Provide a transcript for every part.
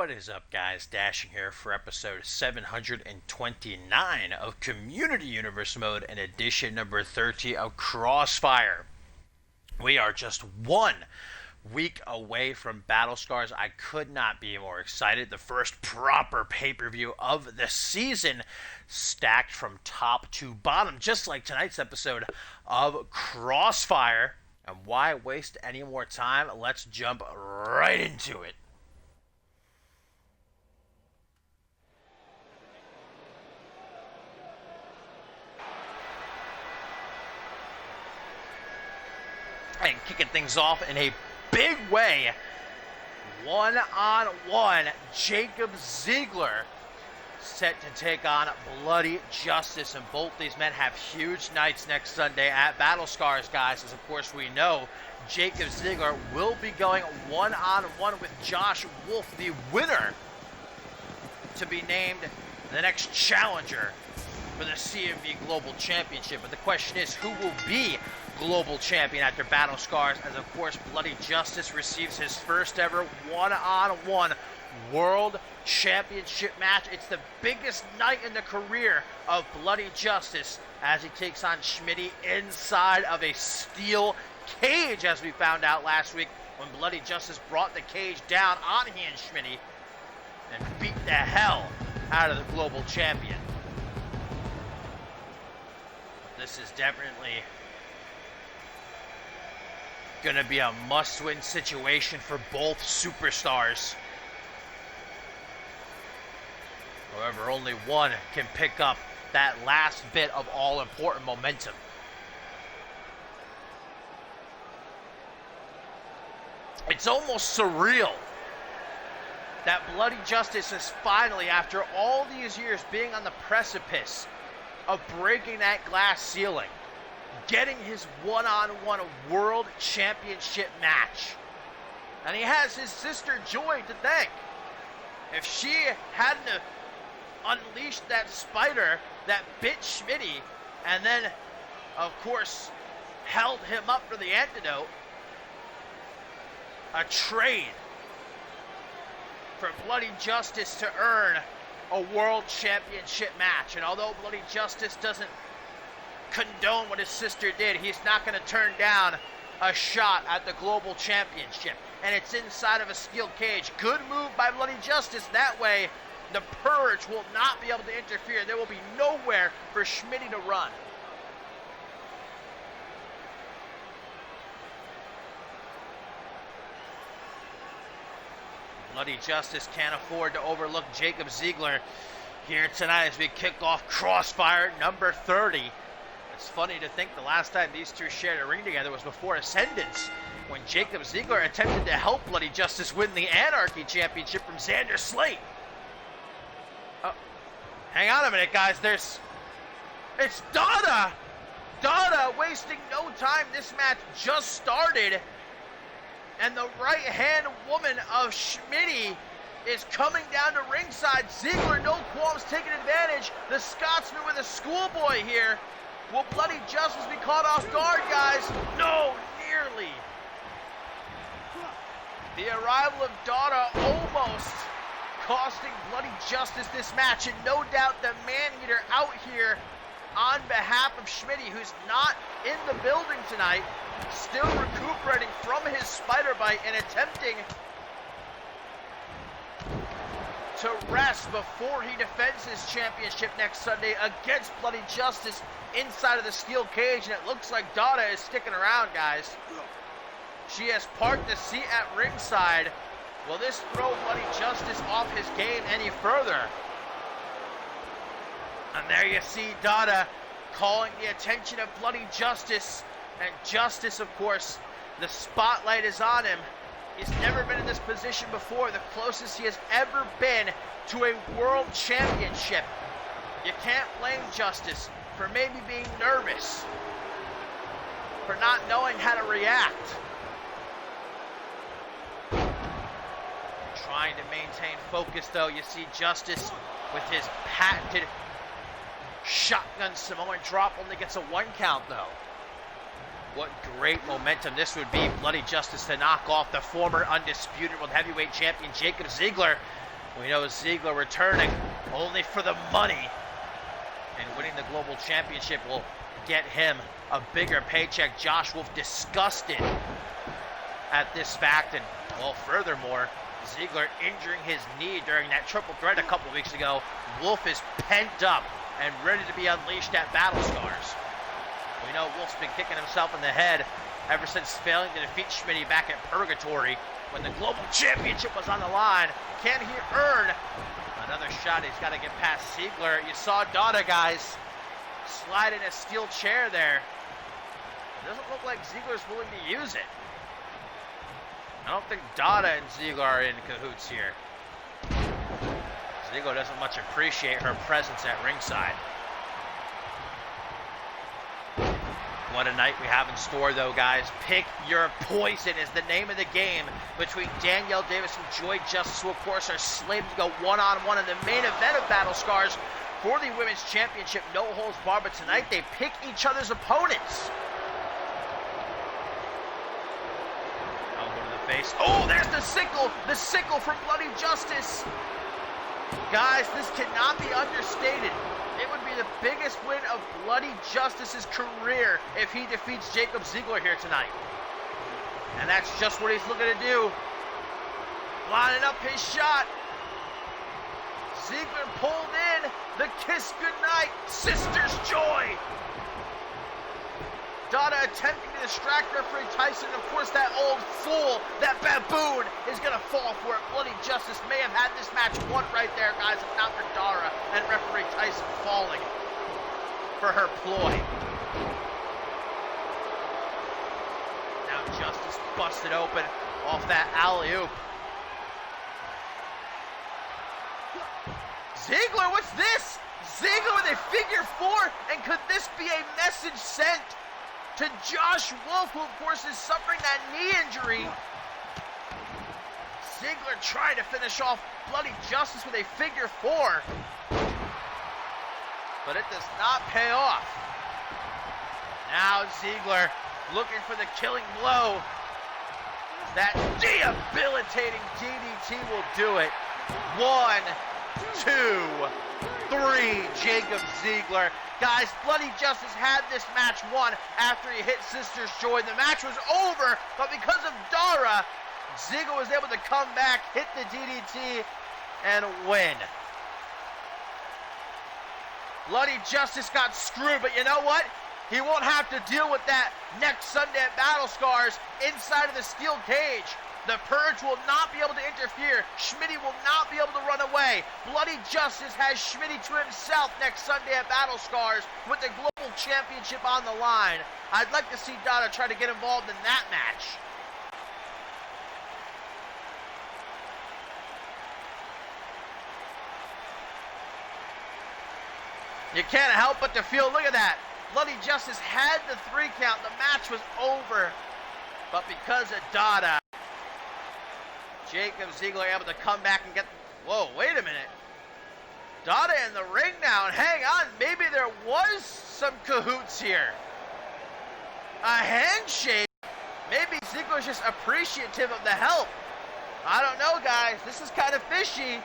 What is up, guys? Dashing here for episode 729 of Community Universe Mode and edition number 30 of Crossfire. We are just 1 week away from Battle Scars. I could not be more excited. The first proper pay-per-view of the season, stacked from top to bottom, just like tonight's episode of Crossfire. And why waste any more time? Let's jump right into it. And kicking things off in a big way, one-on-one, Jacob Ziegler set to take on Bloody Justice, and both these men have huge nights next Sunday at Battle Scars, guys, as of course we know Jacob Ziegler will be going one-on-one with Josh Wolf, the winner, to be named the next challenger for the CMV Global Championship. But the question is, who will be Global Champion after Battle Scars, as of course Bloody Justice receives his first ever one-on-one World Championship match. It's the biggest night in the career of Bloody Justice as he takes on Schmitty inside of a steel cage, as we found out last week when Bloody Justice brought the cage down on he and Schmitty and beat the hell out of the Global Champion. This is definitely going to be a must-win situation for both superstars. However, only one can pick up that last bit of all-important momentum. It's almost surreal that Bloody Justice is finally, after all these years being on the precipice of breaking that glass ceiling, getting his one-on-one World Championship match. And he has his sister Joy to thank. If she hadn't unleashed that spider that bit Schmitty and then, of course, held him up for the antidote, a trade for Bloody Justice to earn a World Championship match. And although Bloody Justice doesn't condone what his sister did, he's not going to turn down a shot at the Global Championship. And it's inside of a steel cage. Good move by Bloody Justice. That way, the Purge will not be able to interfere. There will be nowhere for Schmitty to run. Bloody Justice can't afford to overlook Jacob Ziegler here tonight as we kick off Crossfire number 30. It's funny to think the last time these two shared a ring together was before Ascendance, when Jacob Ziegler attempted to help Bloody Justice win the Anarchy Championship from Xander Slate. Hang on a minute, guys. It's Dada! Dada wasting no time. This match just started, and the right-hand woman of Schmitty is coming down to ringside. Ziegler, no qualms, taking advantage. The Scotsman with a schoolboy here. Will Bloody Justice be caught off guard, guys? No, nearly. The arrival of Dada almost costing Bloody Justice this match, and no doubt the man-eater out here on behalf of Schmitty, who's not in the building tonight, still recuperating from his spider bite and attempting to rest before he defends his championship next Sunday against Bloody Justice inside of the steel cage. And it looks like Dada is sticking around, guys. She has parked the seat at ringside. Will this throw Bloody Justice off his game any further? And there you see Dada calling the attention of Bloody Justice. And Justice, of course, the spotlight is on him. He's never been in this position before, the closest he has ever been to a World Championship. You can't blame Justice for maybe being nervous, for not knowing how to react. Trying to maintain focus, though. You see Justice with his patented shotgun Samoan drop, only gets a 1 count, though. What great momentum this would be. Bloody Justice to knock off the former undisputed world heavyweight champion Jacob Ziegler. We know Ziggler returning only for the money, and winning the Global Championship will get him a bigger paycheck. Josh Wolf disgusted at this fact, and well, furthermore, Ziggler injuring his knee during that triple threat a couple weeks ago. Wolf is pent up and ready to be unleashed at Battle Scars. We know Wolf's been kicking himself in the head ever since failing to defeat Schmitty back at Purgatory when the Global Championship was on the line. Can he earn another shot? He's got to get past Ziggler. You saw Dada, guys, slide in a steel chair there. It doesn't look like Ziggler's willing to use it. I don't think Dada and Ziggler are in cahoots here. Ziggler doesn't much appreciate her presence at ringside. What a night we have in store, though, guys. Pick your poison is the name of the game between Danielle Davis and Joy Justice, who, of course, are slated to go one-on-one in the main event of Battle Scars for the Women's Championship. No holds barred, but tonight they pick each other's opponents. Face. Oh, there's the sickle from Bloody Justice. Guys, this cannot be understated. It would be the biggest win of Bloody Justice's career if he defeats Jacob Ziggler here tonight. And that's just what he's looking to do. Lining up his shot. Ziggler pulled in. The kiss goodnight. Sister's joy. Dada attempting to distract referee Tyson. Of course, that old fool, that baboon, is going to fall for it. Bloody Justice may have had this match won right there, guys, if not for Dara and referee Tyson falling for her ploy. Now Justice busted open off that alley-oop. Ziggler, what's this? Ziggler with a figure four, and could this be a message sent to Josh Wolf, who of course is suffering that knee injury? Ziggler trying to finish off Bloody Justice with a figure four, but it does not pay off. Now Ziggler looking for the killing blow. That debilitating DDT will do it. 1, 2, 3, Jacob Ziggler. Guys, Bloody Justice had this match won after he hit Sister's Joy. The match was over, but because of Dara, Ziggler was able to come back, hit the DDT, and win. Bloody Justice got screwed, but you know what? He won't have to deal with that next Sunday at Battle Scars inside of the steel cage. The Purge will not be able to interfere. Schmitty will not be able to run away. Bloody Justice has Schmitty to himself next Sunday at Battle Scars with the Global Championship on the line. I'd like to see Dada try to get involved in that match. You can't help but to feel, look at that. Bloody Justice had the 3 count. The match was over. But because of Dada, Jacob Ziggler able to come back and get... Whoa, wait a minute. Dada in the ring now, and hang on, maybe there was some cahoots here. A handshake. Maybe Ziggler's just appreciative of the help. I don't know, guys. This is kind of fishy.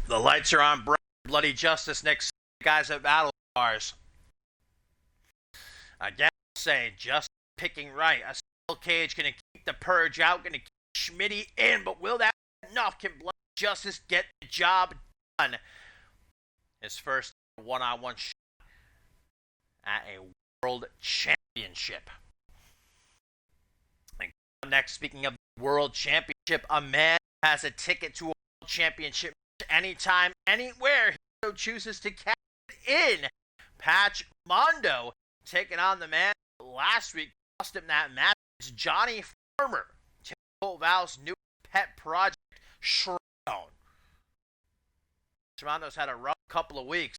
The lights are on bright. Bloody Justice next guys at Battle Scars. Again, I'll say just picking right. A steel cage gonna keep the Purge out, gonna keep Schmitty in, but will that be enough? Can Bloody Justice get the job done? His first one-on-one shot at a World Championship. Next, speaking of the World Championship, a man has a ticket to a World Championship anytime, anywhere he so chooses to cash it in. Patch Mondo taking on the man last week, lost him that match. It's Johnny Farmer, Colt Val's new pet project, Shroud. Mondo's had a rough couple of weeks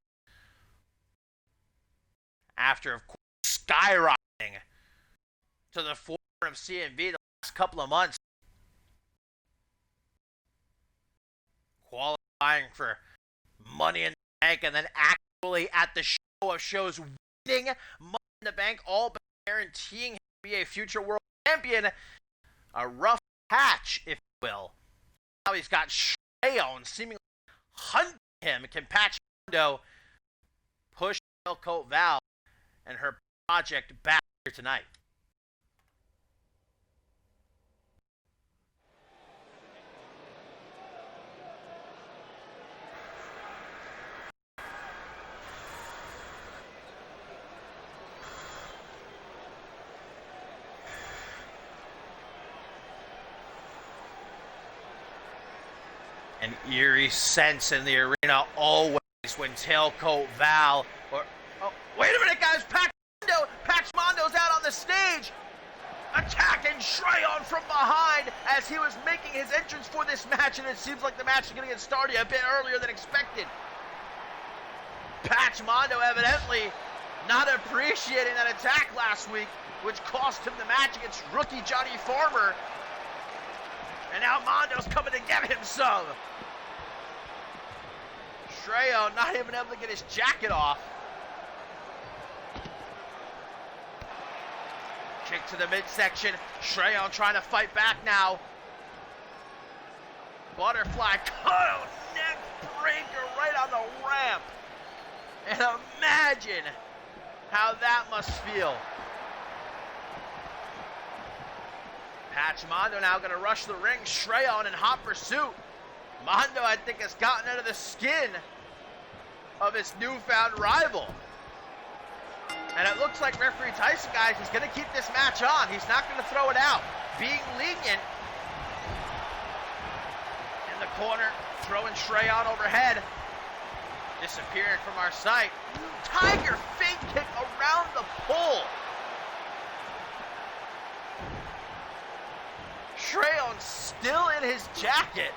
after, of course, skyrocketing to the forefront of CMV the last couple of months, qualifying for Money in the Bank, and then actually at the show of shows winning Money in the Bank, all but guaranteeing him to be a future world champion. A rough patch, if you will. Now he's got Shreyon seemingly hunting him. Can Patch Mondo push Colt Val and her project back here tonight? An eerie sense in the arena always when Colt Val or... Oh, wait a minute, guys! Patch Mondo's out on the stage! Attacking Shreyon from behind as he was making his entrance for this match, and it seems like the match is going to get started a bit earlier than expected. Patch Mondo evidently not appreciating that attack last week, which cost him the match against rookie Johnny Farmer. And now Mondo's coming to get him some. Shreyon not even able to get his jacket off. Kick to the midsection. Shreyon trying to fight back now. Butterfly cut, neck breaker right on the ramp. And imagine how that must feel. Patch Mondo now going to rush the ring. Shreyon in hot pursuit. Mondo, I think, has gotten under the skin of his newfound rival. And it looks like referee Tyson, guys, is going to keep this match on. He's not going to throw it out. Being lenient. In the corner, throwing Shreyon overhead. Disappearing from our sight. Tiger fake kick around the pole. Shreyon still in his jacket.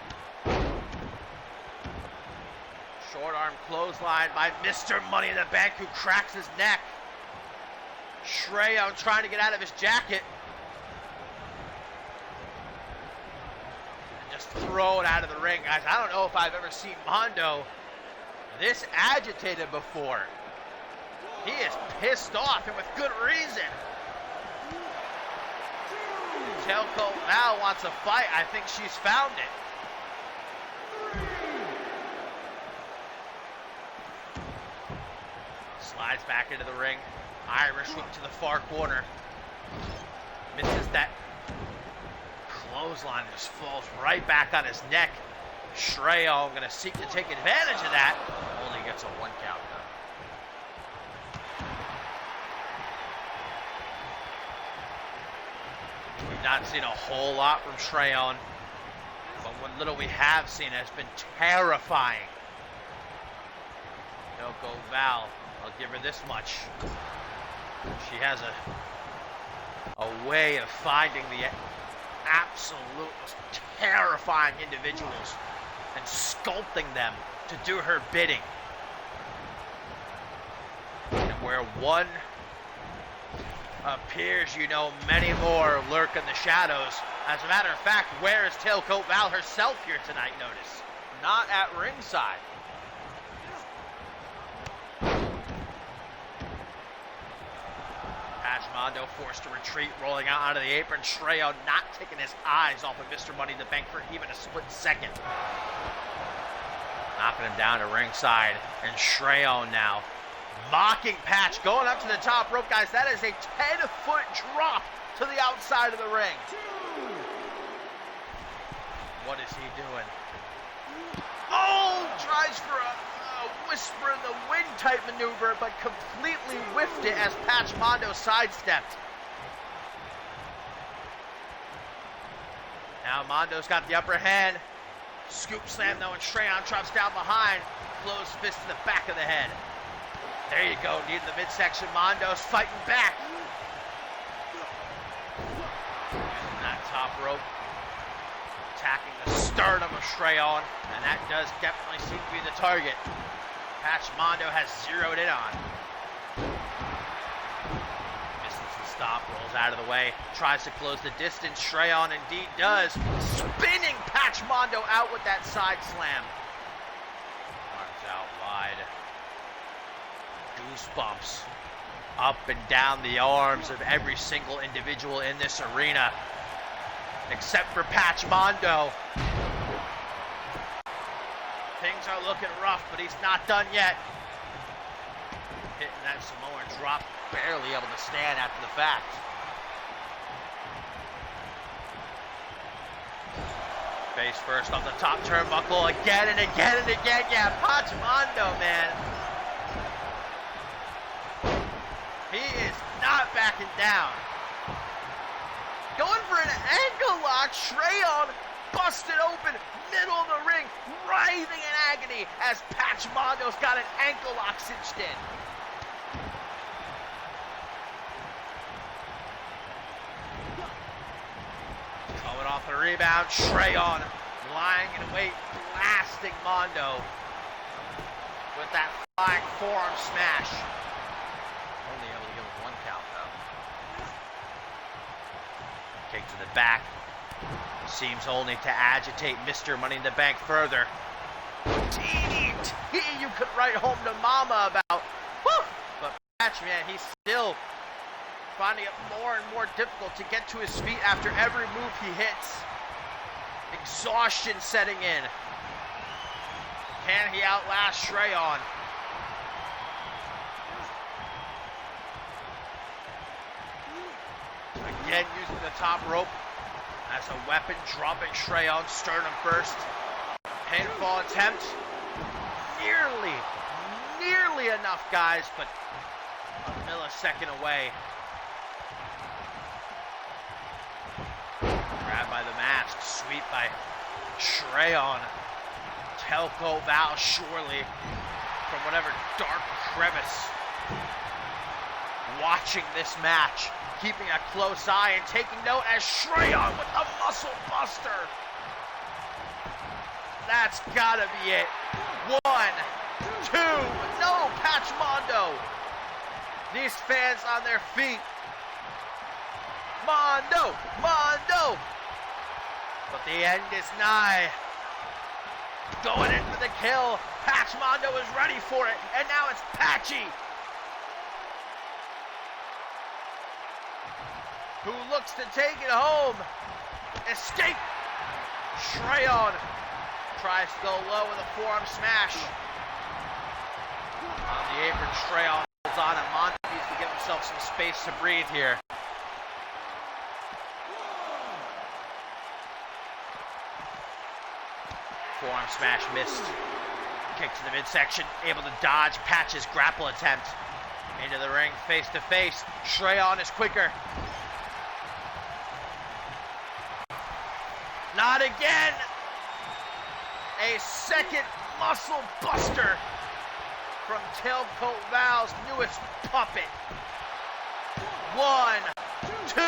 Short arm clothesline by Mr. Money in the Bank, who cracks his neck. Shreyon trying to get out of his jacket. And just throw it out of the ring, guys. I don't know if I've ever seen Mondo this agitated before. He is pissed off, and with good reason. Colt Val wants a fight. I think she's found it. Slides back into the ring. Irish whip to the far corner. Misses that clothesline, just falls right back on his neck. Shreyon going to seek to take advantage of that. Only gets a 1 count though. We've not seen a whole lot from Shreyon, but what little we have seen has been terrifying. Colt Val, I'll give her this much. She has a way of finding the absolute most terrifying individuals and sculpting them to do her bidding. And where one appears, many more lurk in the shadows. As a matter of fact, where is Colt Val herself here tonight, notice? Not at ringside. Patch Mondo forced to retreat, rolling out onto the apron. Shreyon not taking his eyes off of Mr. Money in the Bank for even a split second. Knocking him down to ringside. And Shreyon now mocking Patch, going up to the top rope, guys. That is a 10-foot drop to the outside of the ring. What is he doing? Oh, tries for a whisper in the wind type maneuver, but completely whiffed it as Patch Mondo sidestepped. Now Mondo's got the upper hand. Scoop slam though, and Shreyon drops down behind. Closed fist to the back of the head. There you go, knee to the midsection. Mondo's fighting back. Using that top rope. Attacking the sternum of Shreyon, and that does definitely seem to be the target. Patch Mondo has zeroed in on. Misses the stop, rolls out of the way, tries to close the distance. Shreyon indeed does. Spinning Patch Mondo out with that side slam. Arms out wide. Goosebumps up and down the arms of every single individual in this arena, except for Patch Mondo. Things are looking rough, but he's not done yet. Hitting that Samoan drop, barely able to stand after the fact. Face first off the top turnbuckle again and again and again. Yeah, Patch Mondo, man. He is not backing down. Going for an ankle lock. Shreyon busted open, middle of the ring, writhing in agony as Patch Mondo's got an ankle lock cinched in. Coming off the rebound, Shreyon lying in wait, blasting Mondo with that flying forearm smash. Only able to give him one count though. Kick to the back. Seems only to agitate Mr. Money in the Bank further. DDT you could write home to mama about. Woo! But Patch, man, he's still finding it more and more difficult to get to his feet after every move he hits. Exhaustion setting in. Can he outlast Shreyon? Again using the top rope as a weapon, dropping Shreyon's sternum first. Pinfall attempt. Nearly enough, guys, but a millisecond away. Grabbed by the mask, sweep by Shreyon. Telco Val surely from whatever dark crevice. Watching this match, keeping a close eye and taking note as Shreyon with a muscle buster. That's gotta be it. 1, 2, no, Patch Mondo. These fans on their feet. Mondo. But the end is nigh. Going in for the kill. Patch Mondo is ready for it, and now it's Patchy, who looks to take it home. Escape. Shreyon tries to go low with a forearm smash. On the apron, Shreyon holds on, and Mondo needs to give himself some space to breathe here. Forearm smash missed. Kick to the midsection, able to dodge Patch's grapple attempt. Into the ring, face to face. Shreyon is quicker. Not again. A second muscle buster from Tailcoat Val's newest puppet. 1, 2.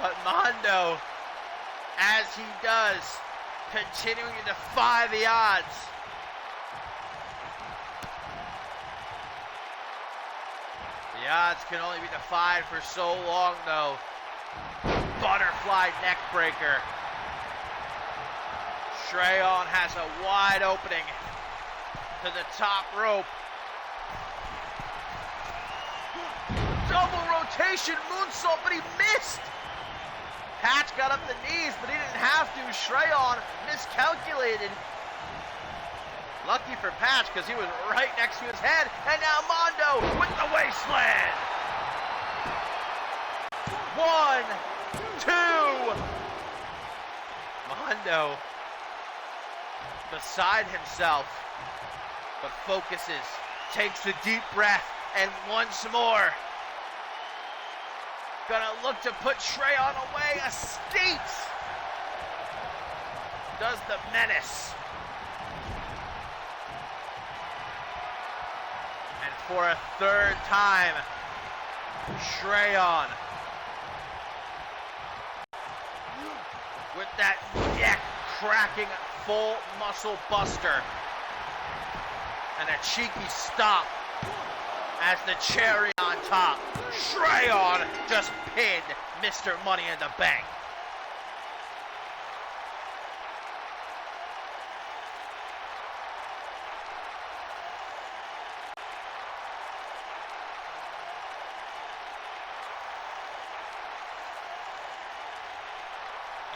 But Mondo, as he does, continuing to defy the odds. The odds can only be defied for so long, though. Butterfly neck breaker. Shreyon has a wide opening to the top rope. Double rotation moonsault, but he missed. Patch got up the knees, but he didn't have to. Shreyon miscalculated. Lucky for Patch, because he was right next to his head. And now Mondo with the wasteland. 1, 2. Mondo beside himself, but focuses, takes a deep breath, and once more gonna look to put Shreyon away. Escapes does the Menace. And for a third time, Shreyon with that neck-cracking full muscle buster. And a cheeky stop as the cherry on top. Shreyon just pinned Mr. Money in the Bank.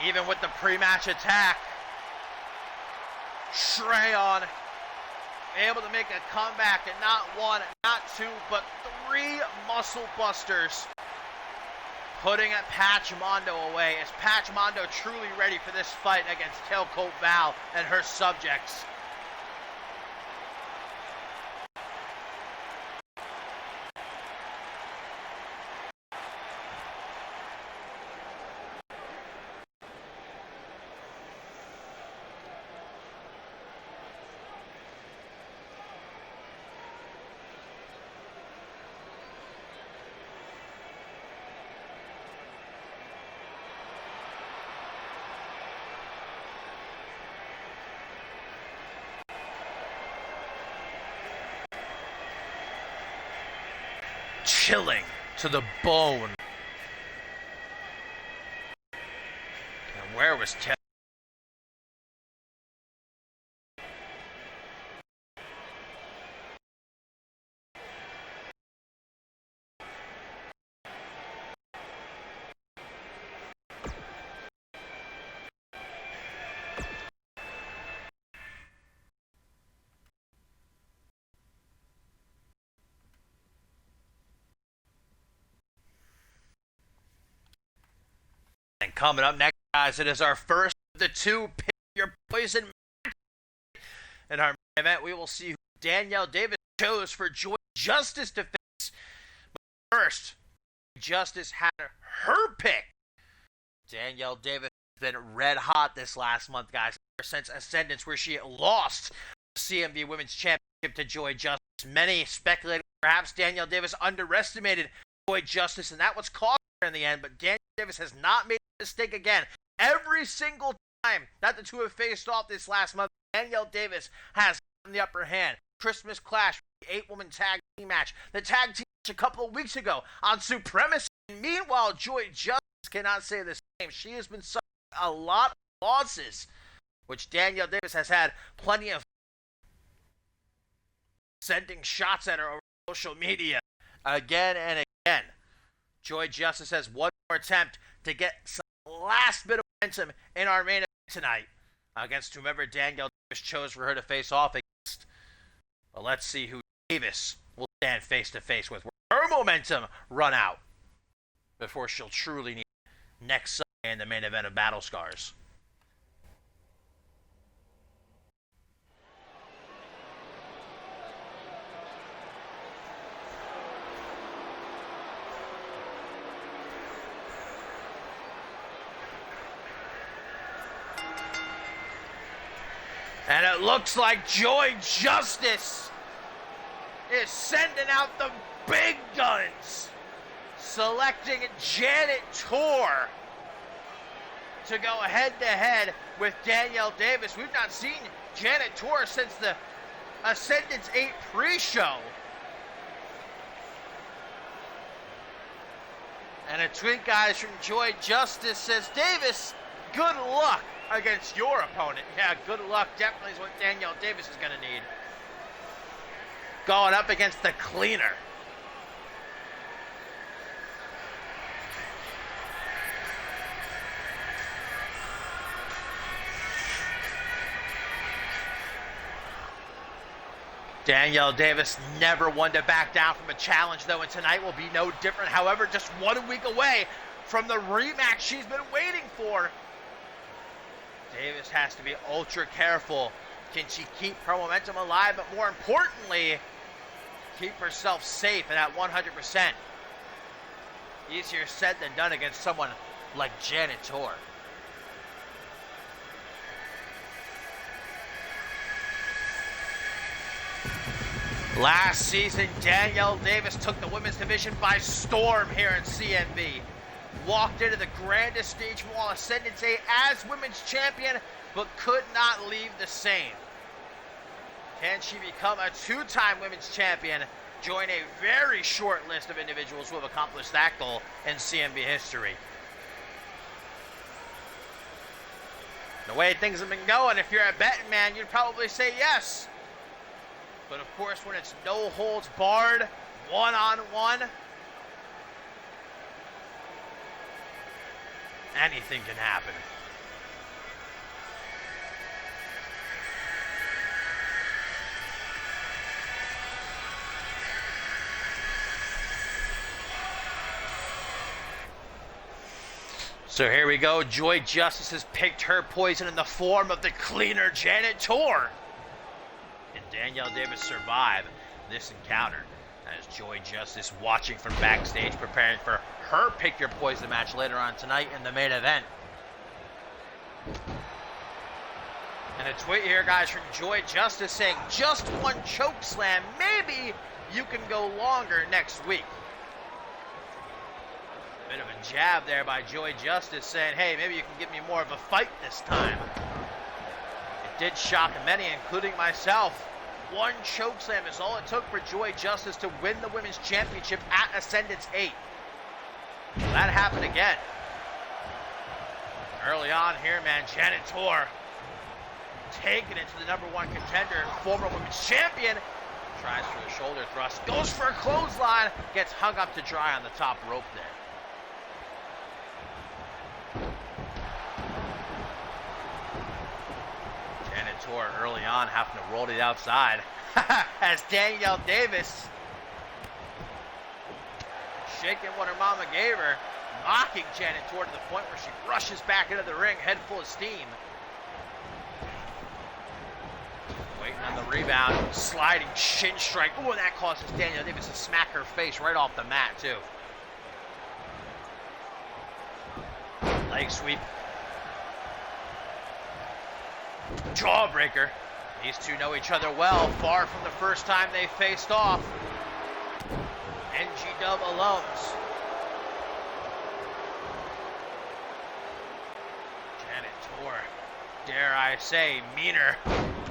Even with the pre-match attack, Shreyon able to make a comeback, and not one, not two, but 3 muscle busters, putting Patch Mondo away. Is Patch Mondo truly ready for this fight against Tailcoat Val and her subjects? Chilling to the bone. And where was Ted? And coming up next, guys, it is our first of the 2 Pick Your Poison match. In our main event, we will see who Danielle Davis chose for Joy Justice to face. But first, Justice had her pick. Danielle Davis has been red hot this last month, guys, ever since Ascendance, where she lost the CMV Women's Championship to Joy Justice. Many speculated perhaps Danielle Davis underestimated Joy Justice, and that was cost her in the end, but Danielle Davis has not made a mistake again. Every single time that the two have faced off this last month, Danielle Davis has gotten the upper hand. Christmas Clash, the 8-woman tag team match, the tag team match a couple of weeks ago on Supremacy. Meanwhile, Joy Justice cannot say the same. She has been suffering a lot of losses, which Danielle Davis has had plenty of sending shots at her over social media again and again. Joy Justice has one more attempt to get some last bit of momentum in our main event tonight against whomever Danielle Davis chose for her to face off against. But let's see who Davis will stand face to face with. Her momentum run out before she'll truly need next Sunday in the main event of Battle Scars. And it looks like Joy Justice is sending out the big guns, selecting Janet Tor to go head-to-head with Danielle Davis. We've not seen Janet Tor since the Ascendance 8 pre-show. And a tweet, guys, from Joy Justice says, Davis, good luck against your opponent. Yeah, good luck definitely is what Danielle Davis is going to need. Going up against the cleaner. Danielle Davis never one to back down from a challenge, though, and tonight will be no different. However, just 1 week away from the rematch she's been waiting for. Davis has to be ultra careful. Can she keep her momentum alive, but more importantly, keep herself safe and at 100%? Easier said than done against someone like Janet Tor. Last season, Danielle Davis took the women's division by storm here in CMV. Walked into the grandest stage of all, Ascendance 8 as women's champion, but could not leave the same. Can she become a two-time women's champion? Join a very short list of individuals who have accomplished that goal in CMV history. The way things have been going, if you're a betting man, you'd probably say yes. But of course, when it's no holds barred, one-on-one, anything can happen. So here we go. Joy Justice has picked her poison in the form of the cleaner Janet Tor. And Danielle Davis survived this encounter as Joy Justice watching from backstage, preparing for her Pick Your Poison match later on tonight in the main event. And a tweet here, guys, from Joy Justice saying, just one choke slam, maybe you can go longer next week. Bit of a jab there by Joy Justice saying, hey, maybe you can give me more of a fight this time. It did shock many, including myself. One chokeslam is all it took for Joy Justice to win the women's championship at Ascendance 8. That happened again. Early on here, man, Janet Tor taking it to the #1 contender, former women's champion. Tries for a shoulder thrust, goes for a clothesline, gets hung up to dry on the top rope there. Janet Tor early on having to roll it outside as Danielle Davis shaking what her mama gave her, mocking Janet Tor to the point where she rushes back into the ring, head full of steam. Waiting on the rebound, sliding shin strike. Ooh, and that causes Danielle Davis to smack her face right off the mat, too. Leg sweep. Jawbreaker. These two know each other well, far from the first time they faced off. NG Dub alums. Janet Tor, dare I say, meaner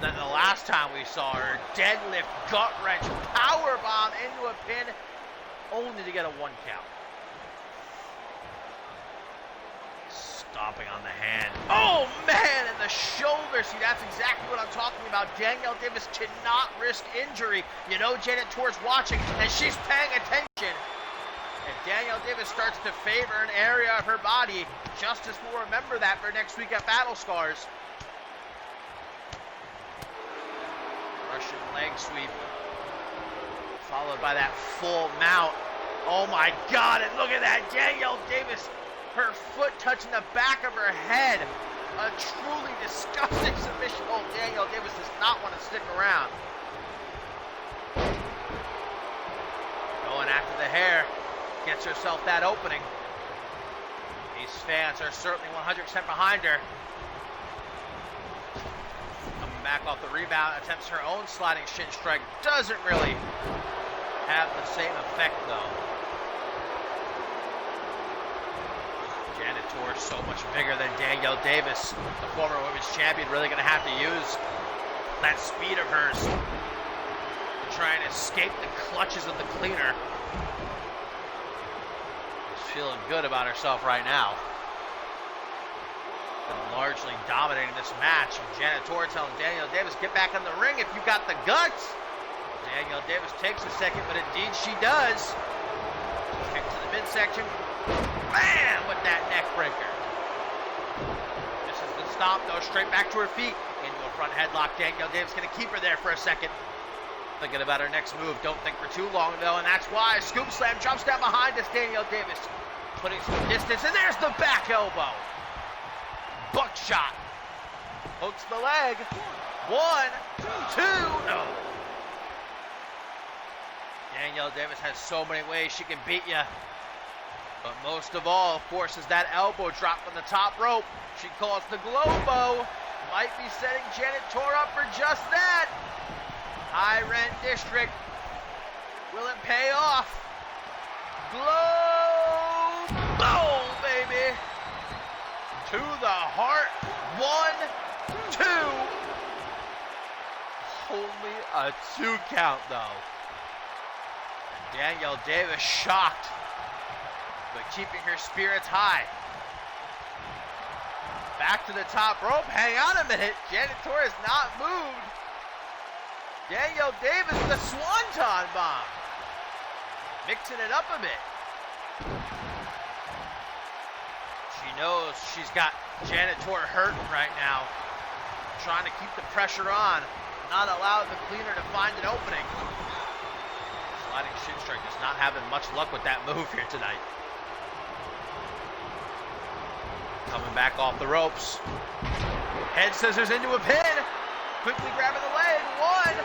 than the last time we saw her. Deadlift, gut wrench, power bomb into a pin, only to get a 1 count. Stomping on the hand. Oh man, and the shoulder. See, that's exactly what I'm talking about. Danielle Davis cannot risk injury. You know Janet Tor's watching, and she's paying attention. If Danielle Davis starts to favor an area of her body, Justice will remember that for next week at Battle Scars. Russian leg sweep, followed by that full mount. Oh my God, and look at that, Danielle Davis, her foot touching the back of her head. A truly disgusting submission. Oh, Danielle Davis does not want to stick around. Going after the hair, gets herself that opening. These fans are certainly 100% behind her. Coming back off the rebound, attempts her own sliding shin strike. Doesn't really have the same effect, though. Janet Tor is so much bigger than Danielle Davis. The former women's champion really going to have to use that speed of hers to try and escape the clutches of the cleaner. She's feeling good about herself right now. Been largely dominating this match. And Janet Tor telling Danielle Davis, get back in the ring if you got the guts. Danielle Davis takes a second, but indeed she does. Kick to the midsection. Bam! With that neck breaker. This is the stop, though. Straight back to her feet. Into a front headlock. Danielle Davis going to keep her there for a second. Thinking about her next move. Don't think for too long, though. And that's why. Scoop slam. Jumps down behind us. Danielle Davis putting some distance. And there's the back elbow. Buckshot. Hooks the leg. 1, 2. No. Danielle Davis has so many ways she can beat you. But most of all, of course, is that elbow drop from the top rope. She calls the Globo. Might be setting Janet Tor up for just that. High Rent District Will it pay off? Glow! Boom, baby! To the heart. 1, 2. Only a 2 count, though. Danielle Davis shocked, but keeping her spirits high. Back to the top rope. Hang on a minute. Janet Torres not moved. Danielle Davis with a swanton bomb. Mixing it up a bit. She knows she's got Janet Torres hurting right now. Trying to keep the pressure on. Not allow the cleaner to find an opening. Sliding shin strike just not having much luck with that move here tonight. Coming back off the ropes. Head scissors into a pin. Quickly grabbing the leg. 1,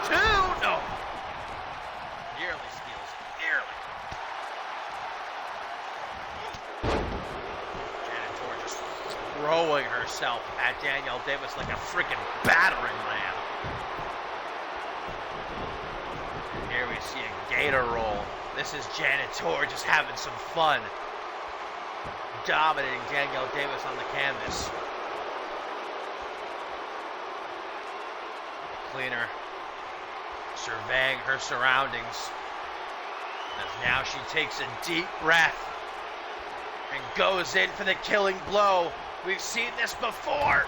2. No. Nearly steals. Nearly. Janet Torres just throwing herself at Danielle Davis like a freaking battering ram. And here we see a gator roll. This is Janet Torres just having some fun. Dominating Danielle Davis on the canvas. The cleaner surveying her surroundings as now she takes a deep breath and goes in for the killing blow. We've seen this before.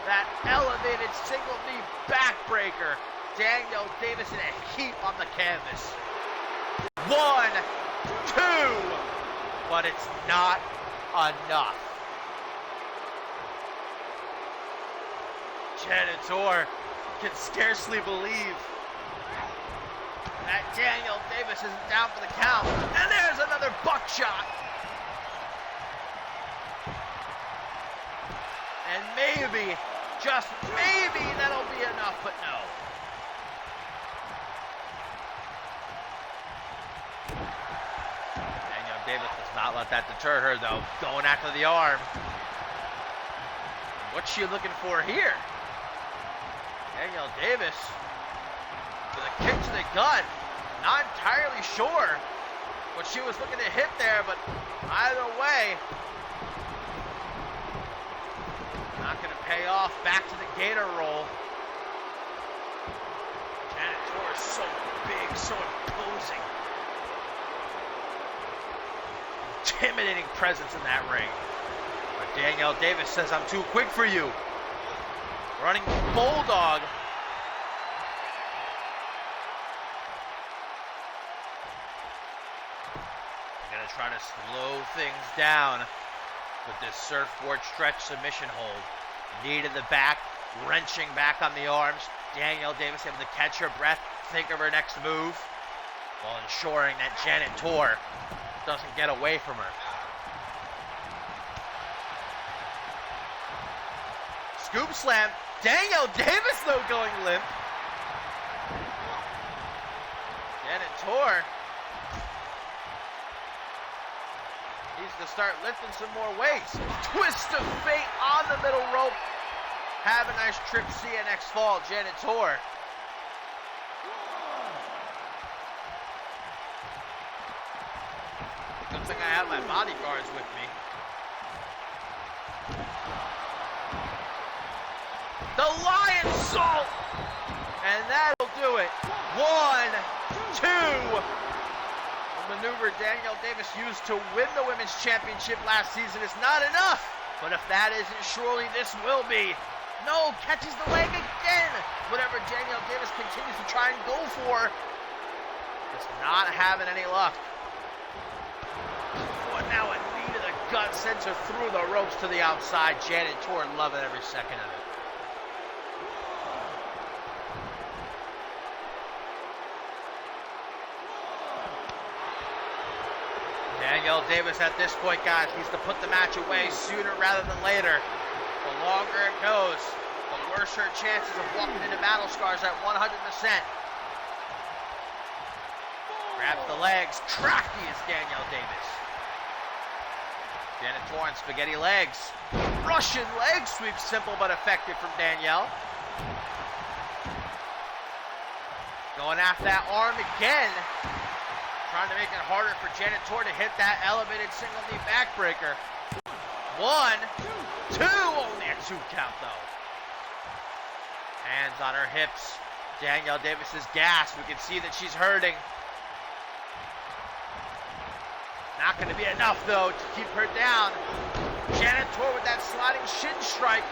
That elevated single knee backbreaker. Danielle Davis in a heap on the canvas. 1, 2, but it's not enough. Janet Torres can scarcely believe that Danielle Davis isn't down for the count. And there's another buckshot. And maybe, just maybe, that'll be enough, but no. Danielle Davis does not let that deter her, though. Going after the arm. What's she looking for here? Danielle Davis with a kick to the gut. Not entirely sure what she was looking to hit there, but either way, not going to pay off. Back to the gator roll. Janet Torres so big, so imposing. Intimidating presence in that ring. But Danielle Davis says, I'm too quick for you. Running bulldog. Gonna try to slow things down with this surfboard stretch submission hold. Knee to the back, wrenching back on the arms. Danielle Davis able to catch her breath, think of her next move, while ensuring that Janet Torres doesn't get away from her. Scoop slam. Danielle Davis, though, going limp. Janet Torres needs to start lifting some more weights. Twist of fate on the middle rope. Have a nice trip, CNX fall, Janet Torres. Good thing I have my bodyguards with me. The Lion Salt! And that'll do it. 1, 2. The maneuver Danielle Davis used to win the Women's Championship last season is not enough. But if that isn't, surely this will be. No, catches the leg again. Whatever Danielle Davis continues to try and go for, just not having any luck. But now a knee to the gut sends her through the ropes to the outside. Janet Torres loving every second of it. Danielle Davis at this point, guys, needs to put the match away sooner rather than later. The longer it goes, the worse her chances of walking into battle scars at 100%. Grabs the legs. Crafty is Danielle Davis. Janet Torres, spaghetti legs. Russian leg sweep, simple but effective from Danielle. Going after that arm again. Trying to make it harder for Janet Tor to hit that elevated single knee backbreaker. 1, 2, only a 2 count though. Hands on her hips. Danielle Davis is gassed. We can see that she's hurting. Not going to be enough though to keep her down. Janet Tor with that sliding shin strike.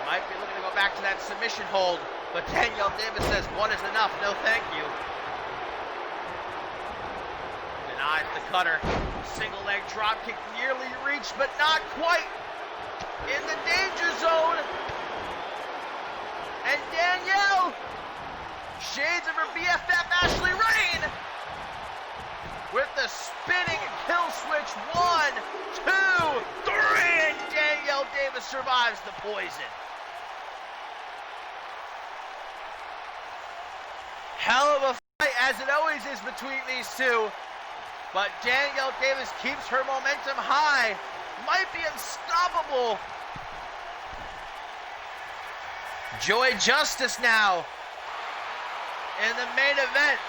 Might be looking to go back to that submission hold, but Danielle Davis says 1 is enough, no thank you. Denies the cutter. Single leg drop kick nearly reached, but not quite. In the danger zone. And Danielle, shades of her BFF Ashley Rain, with the spinning kill switch. 1, 2, 3, and Danielle Davis survives the poison. Hell of a fight, as it always is between these two. But Danielle Davis keeps her momentum high. Might be unstoppable. Joy Justice now in the main event.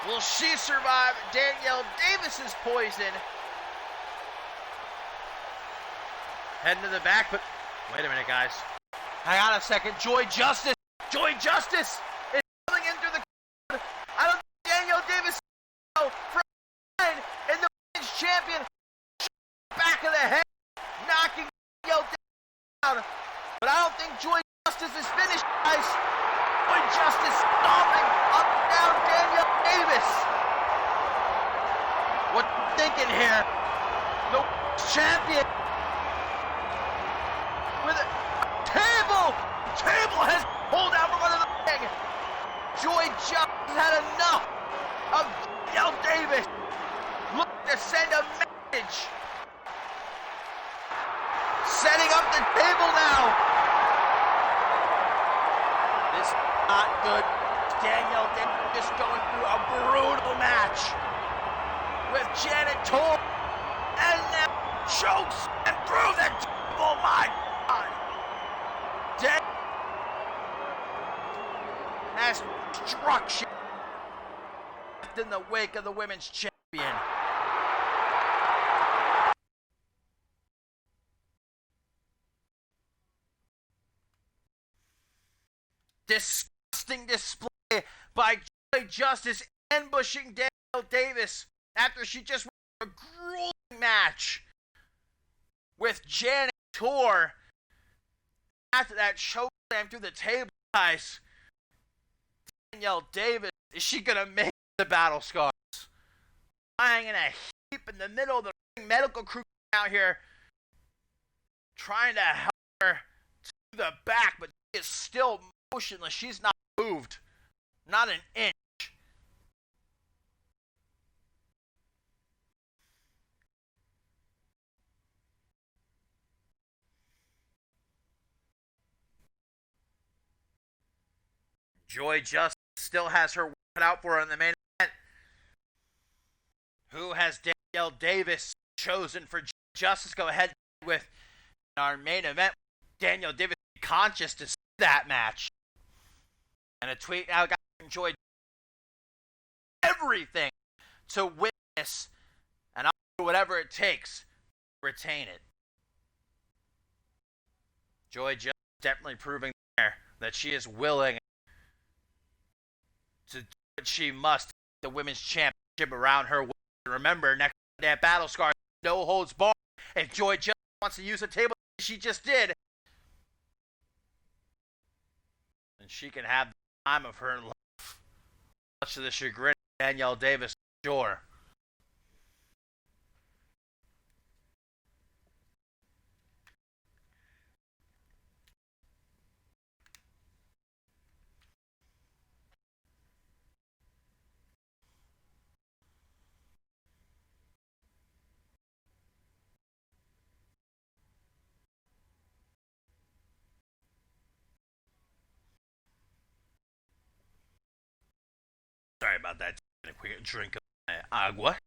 Will she survive Danielle Davis's poison? Heading to the back, but wait a minute, guys. Hang on a second. Joy Justice is coming in through the crowd. I don't think Danielle Davis from behind, and the women's champion back of the head, knocking Danielle Davis down. But I don't think Joy Justice is finished, guys. Joy Justice stomping up and down Danielle Davis. What you thinking here? The champion with a table. Table has pulled out from under the ring. Joy Justice had enough of Danielle Davis. Looking to send a message. Setting up the table now. This is not good. Danielle Davis going through a brutal match with Janet Tor, and now chokes and through the table. My God. Has destruction in the wake of the women's champion. Disgusting display by Joy Justice, ambushing Danielle Davis after she just won a grueling match with Janet Tor. After that choke slam through the table, guys, Danielle Davis, is she gonna make the Battle Scars? Lying in a heap in the middle of the ring, medical crew out here trying to help her to the back, but she is still motionless. She's not moved, not an inch. Joy Justice still has her work out for her in the main event. Who has Danielle Davis chosen for Justice? Go ahead with our main event. Danielle Davis conscious to see that match. And a tweet now got enjoyed everything to witness, and I'll do whatever it takes to retain it. Joy Justice definitely proving there that she is willing to do what she must to the women's championship around her. Remember, next day at Battle Scars, no holds barred. If Joy Justice wants to use the table, she just did, and she can have the time of her life. Much to the chagrin of Danielle Davis, sure. Sorry about that. A quick drink of my agua.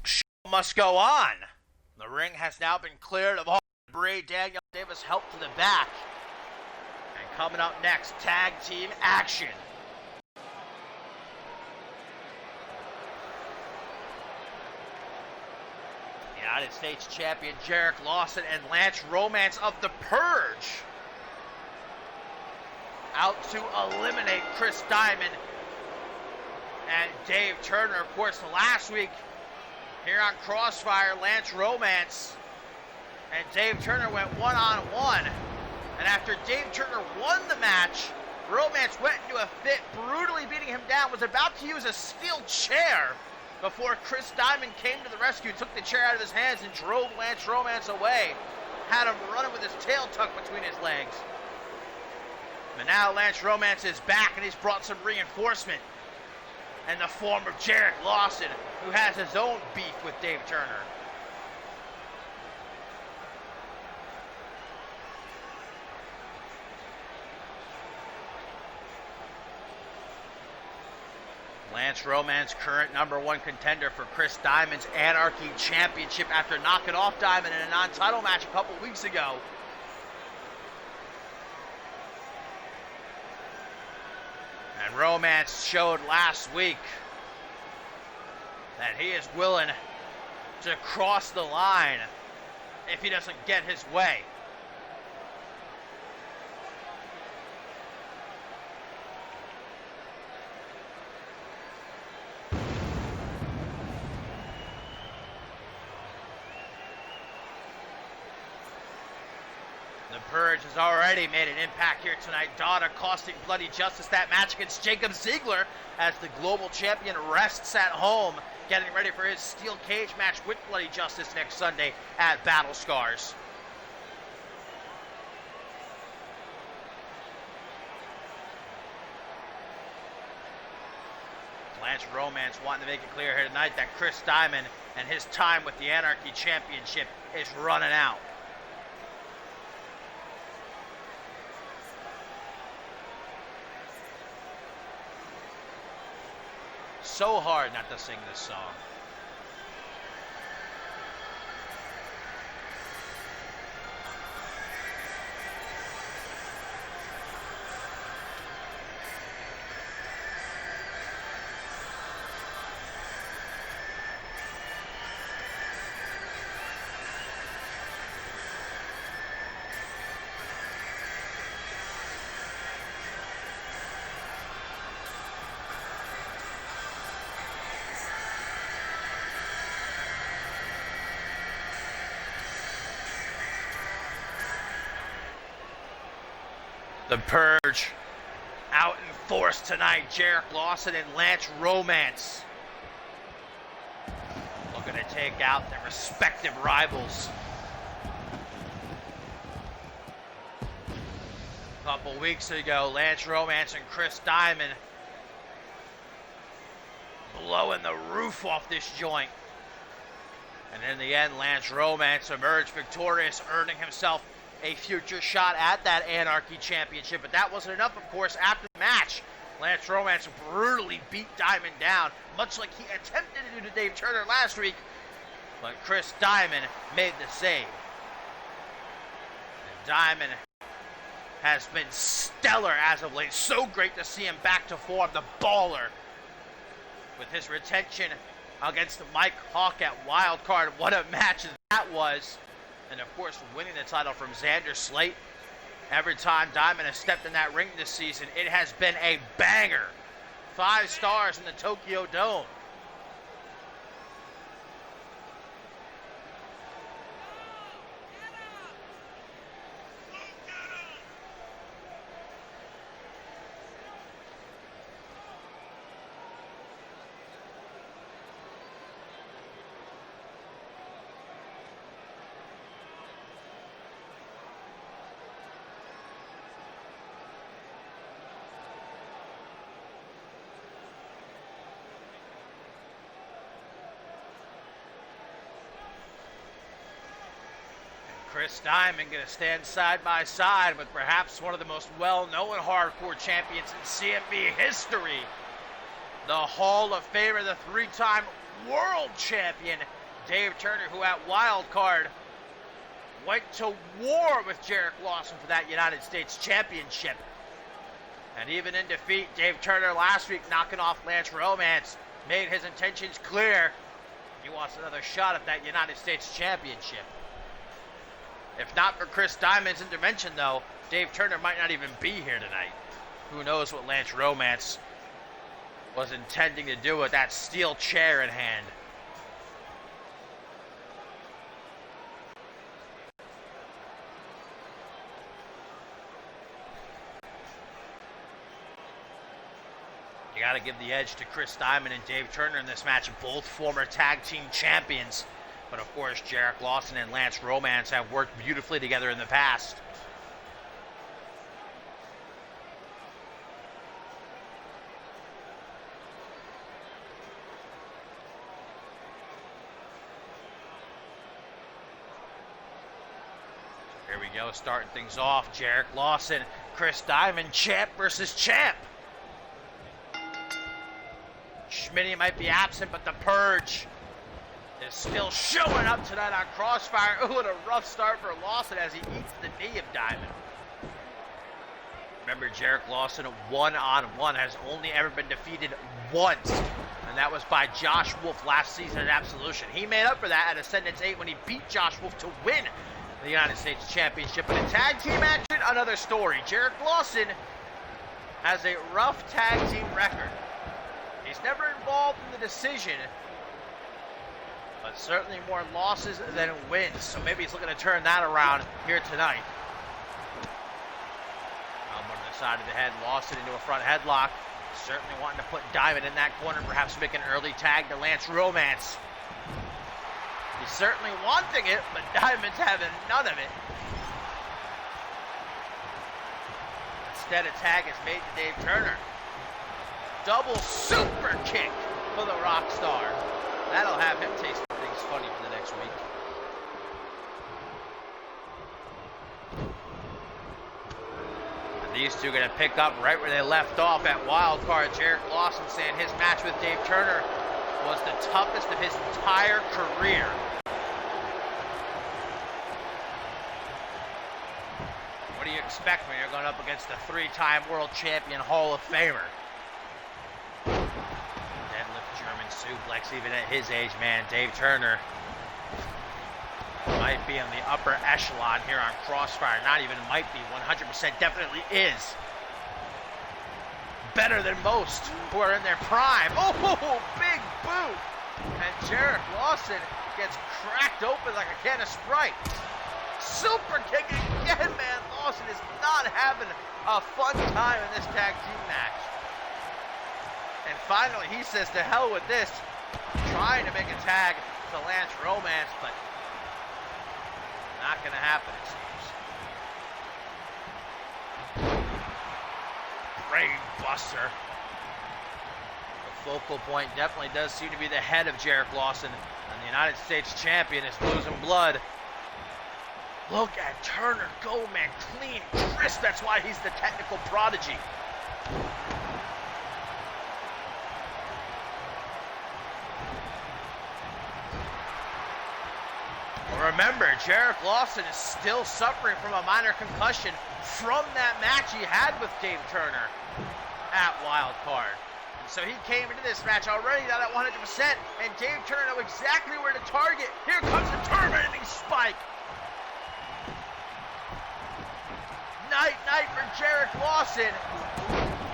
Show must go on. The ring has now been cleared of all debris. Danielle Davis helped to the back. Coming up next, tag team action. United States champion Jarek Lawson and Lance Romance of the Purge out to eliminate Chris Diamond and Dave Turner. Of course, last week here on Crossfire, Lance Romance and Dave Turner went one-on-one. And after Dave Turner won the match, Romance went into a fit, brutally beating him down, was about to use a steel chair before Chris Diamond came to the rescue, took the chair out of his hands and drove Lance Romance away. Had him running with his tail tucked between his legs. But now Lance Romance is back and he's brought some reinforcement in the form of Jarek Lawson, who has his own beef with Dave Turner. Lance Romance, current #1 contender for Chris Diamond's Anarchy Championship after knocking off Diamond in a non-title match a couple weeks ago. And Romance showed last week that he is willing to cross the line if he doesn't get his way. The Purge has already made an impact here tonight. Daughter costing Bloody Justice that match against Jacob Ziegler as the global champion rests at home, getting ready for his steel cage match with Bloody Justice next Sunday at Battle Scars. Lance Romance wanting to make it clear here tonight that Chris Diamond and his time with the Anarchy Championship is running out. So hard not to sing this song. The Purge out in force tonight. Jarek Lawson and Lance Romance looking to take out their respective rivals. A couple weeks ago, Lance Romance and Chris Diamond blowing the roof off this joint. And in the end, Lance Romance emerged victorious, earning himself a future shot at that Anarchy Championship. But that wasn't enough, of course. After the match, Lance Romance brutally beat Diamond down, much like he attempted to do to Dave Turner last week. But Chris Diamond made the save. And Diamond has been stellar as of late. So great to see him back to form, the baller. With his retention against Mike Hawk at Wildcard. What a match that was. And of course, winning the title from Xander Slate. Every time Diamond has stepped in that ring this season, it has been a banger. 5 stars in the Tokyo Dome. Chris Diamond going to stand side by side with perhaps one of the most well-known hardcore champions in CMV history. The Hall of Famer, the 3-time world champion, Dave Turner, who at Wildcard went to war with Jarek Lawson for that United States Championship. And even in defeat, Dave Turner last week knocking off Lance Romance made his intentions clear. He wants another shot at that United States Championship. If not for Chris Diamond's intervention, though, Dave Turner might not even be here tonight. Who knows what Lance Romance was intending to do with that steel chair in hand. You got to give the edge to Chris Diamond and Dave Turner in this match, both former tag team champions. But of course, Jarek Lawson and Lance Romance have worked beautifully together in the past. Here we go, starting things off. Jarek Lawson, Chris Diamond, champ versus champ. Schmitty might be absent, but the Purge is still showing up tonight on Crossfire. Ooh, what a rough start for Lawson as he eats the knee of Diamond. Remember, Jarek Lawson, one-on-one, has only ever been defeated once, and that was by Josh Wolf last season at Absolution. He made up for that at Ascendance 8 when he beat Josh Wolf to win the United States Championship. But in tag team action, another story. Jarek Lawson has a rough tag team record. He's never involved in the decision, but certainly more losses than wins. So maybe he's looking to turn that around here tonight. Elbow to the side of the head, Lawson into a front headlock. Certainly wanting to put Diamond in that corner, perhaps make an early tag to Lance Romance. He's certainly wanting it, but Diamond's having none of it. Instead, a tag is made to Dave Turner. Double super kick for the rock star. That'll have him taste things funny for the next week. And these two are going to pick up right where they left off at Wildcard. Jarek Lawson saying his match with Dave Turner was the toughest of his entire career. What do you expect when you're going up against a three-time world champion Hall of Famer? Suplex even at his age, man. Dave Turner might be in the upper echelon here on Crossfire. Not even might be, 100% definitely is. Better than most who are in their prime. Oh, big boot. And Jarek Lawson gets cracked open like a can of Sprite. Super kick again, man. Lawson is not having a fun time in this tag team match. And finally, he says to hell with this, trying to make a tag to Lance Romance, but not going to happen, it seems. Brain buster. The focal point definitely does seem to be the head of Jarek Lawson, and the United States champion is losing blood. Look at Turner go, man, clean, crisp. That's why he's the technical prodigy. Remember, Jarek Lawson is still suffering from a minor concussion from that match he had with Dave Turner at Wildcard. And so he came into this match already not at 100%, and Dave Turner knew exactly where to target. Here comes the terminating spike. Night for Jarek Lawson.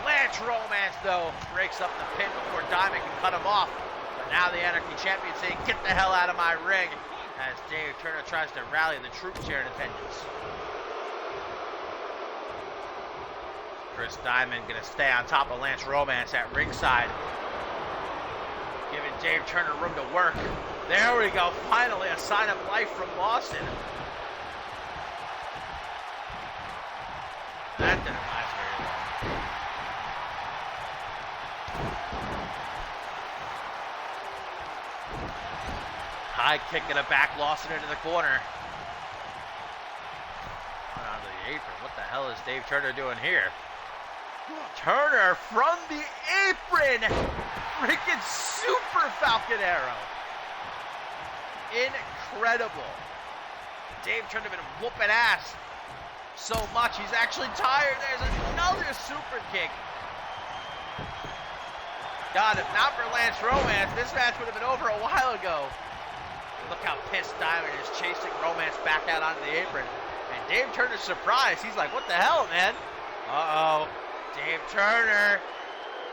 Lance Romance, though, breaks up the pin before Diamond can cut him off. But now the Anarchy champion saying, get the hell out of my ring, as Dave Turner tries to rally the troops here in attendance. Chris Diamond going to stay on top of Lance Romance at ringside, giving Dave Turner room to work. There we go, finally a sign of life from Lawson. That didn't last very long. High kick in the back, Lawson into the corner. On onto the apron. What the hell is Dave Turner doing here? Turner from the apron! Freaking super Falcon Arrow. Incredible. Dave Turner been whooping ass so much. He's actually tired. There's another super kick. God, if not for Lance Romance, this match would have been over a while ago. Look how pissed Diamond is, chasing Romance back out onto the apron. And Dave Turner's surprised. He's like, what the hell, man? Uh-oh. Dave Turner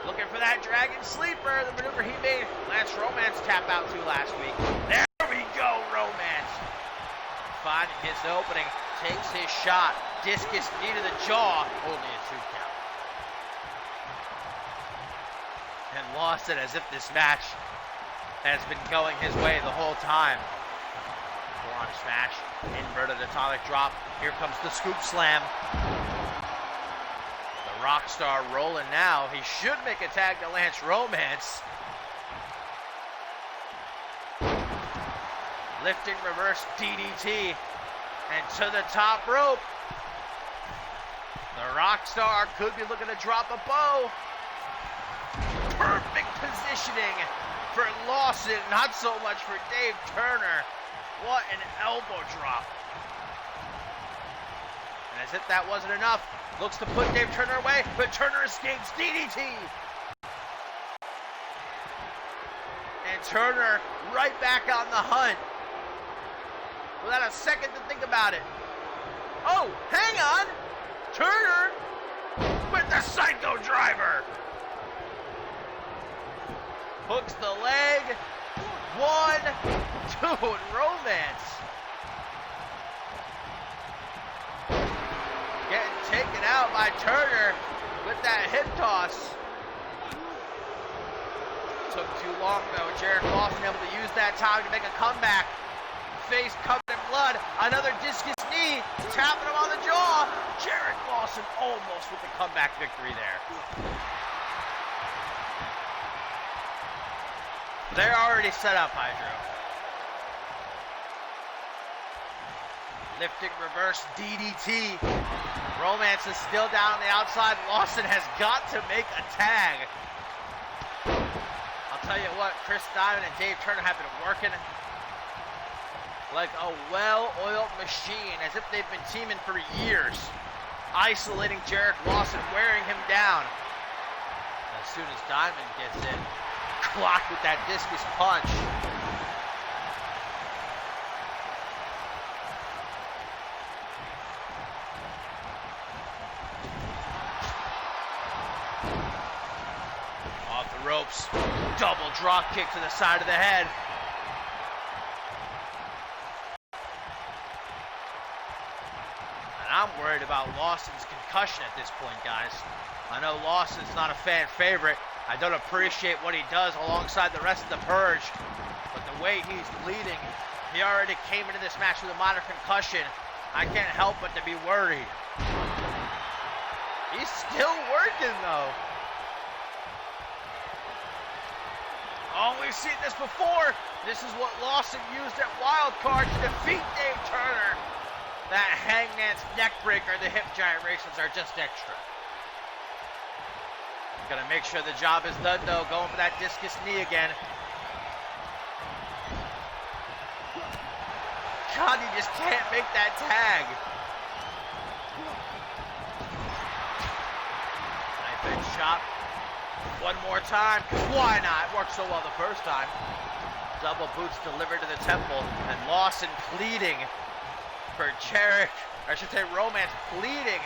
looking for that Dragon Sleeper, the maneuver he made Lance Romance tap out to last week. There we go, Romance. Finding his opening, takes his shot. Discus knee to the jaw, only a 2 count. And lost it as if this match has been going his way the whole time. Full-on smash, inverted atomic drop. Here comes the scoop slam. The Rockstar rolling now. He should make a tag to Lance Romance. Lifting reverse DDT. And to the top rope. The Rockstar could be looking to drop a bow. Perfect positioning for Lawson, not so much for Dave Turner. What an elbow drop. And as if that wasn't enough, looks to put Dave Turner away, but Turner escapes DDT. And Turner right back on the hunt. Without a second to think about it. Oh, hang on. Turner with the Psycho Driver. Hooks the leg. 1, 2, and Romance. Getting taken out by Turner with that hip toss. Took too long though. Jarrett Lawson able to use that time to make a comeback. Face covered in blood. Another discus knee. Tapping him on the jaw. Jarrett Lawson almost with the comeback victory there. They're already set up, Hydro. Lifting reverse DDT. Romance is still down on the outside. Lawson has got to make a tag. I'll tell you what, Chris Diamond and Dave Turner have been working like a well-oiled machine, as if they've been teaming for years. Isolating Jarrett Lawson, wearing him down. As soon as Diamond gets in, clocked with that discus punch. Off the ropes, double drop kick to the side of the head. And I'm worried about Lawson's concussion at this point, guys. I know Lawson's not a fan favorite. I don't appreciate what he does alongside the rest of the Purge, but the way he's bleeding, he already came into this match with a minor concussion. I can't help but to be worried. He's still working though. Oh, we've seen this before. This is what Lawson used at Wildcard to defeat Dave Turner. That Hangman's neck breaker, the hip gyrations are just extra. Gonna make sure the job is done though, going for that discus knee again. God, he just can't make that tag. Knife edge chop. One more time, why not? It worked so well the first time. Double boots delivered to the temple, and Lawson pleading for Jarrett, or I should say Romance pleading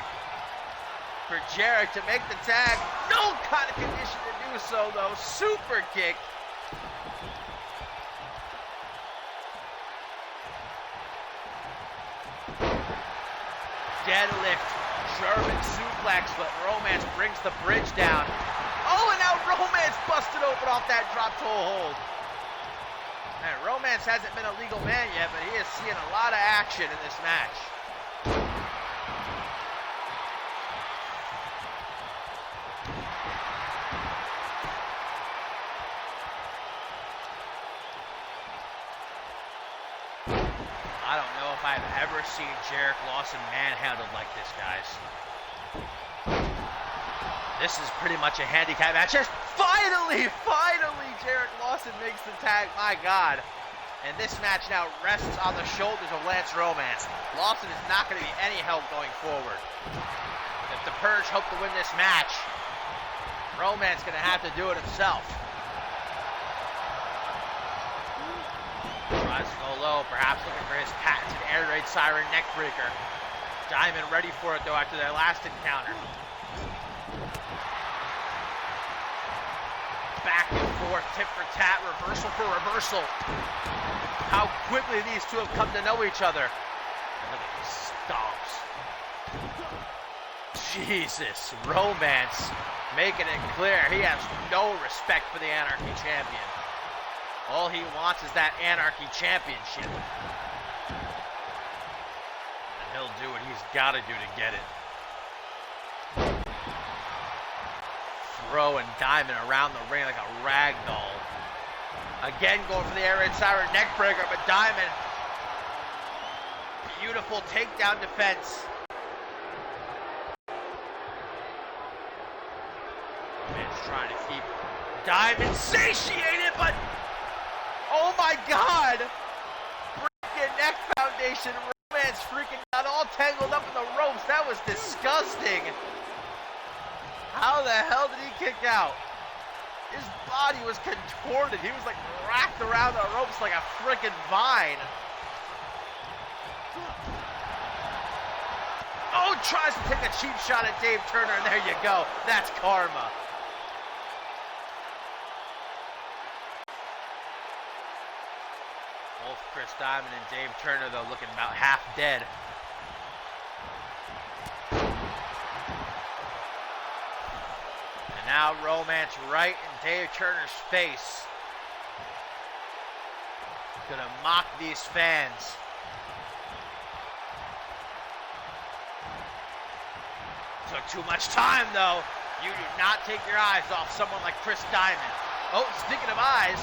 for Jarrett to make the tag. No kind of condition to do so though. Super kick. Deadlift, German suplex, but Romance brings the bridge down. Oh, and now Romance busted open off that drop toe hold. Man, Romance hasn't been a legal man yet, but he is seeing a lot of action in this match. I don't know if I've ever seen Jarrett Lawson manhandled like this, guys. This is pretty much a handicap match. Yes, finally, Jarrett Lawson makes the tag. My God. And this match now rests on the shoulders of Lance Romance. Lawson is not going to be any help going forward. If the Purge hope to win this match, Romance going to have to do it himself. Tries to go low, perhaps looking for his patented air raid siren neckbreaker. Diamond ready for it though after their last encounter. Back and forth, tit for tat, reversal for reversal. How quickly these two have come to know each other. And look at these stomps. Jesus, Romance making it clear he has no respect for the Anarchy champion. All he wants is that Anarchy championship. And he'll do what he's got to do to get it. Throwing Diamond around the ring like a rag doll. Again going for the air raid siren neckbreaker, but Diamond, beautiful takedown defense. Man's trying to keep Diamond satiated, but oh my God! Freaking neck foundation. Romance freaking got all tangled up in the ropes. That was disgusting. How the hell did he kick out? His body was contorted. He was like wrapped around the ropes like a freaking vine. Oh, tries to take a cheap shot at Dave Turner, and there you go. That's karma. Both Chris Diamond and Dave Turner, though, looking about half dead. And now Romance right in Dave Turner's face. Gonna mock these fans. Took too much time, though. You do not take your eyes off someone like Chris Diamond. Oh, speaking of eyes,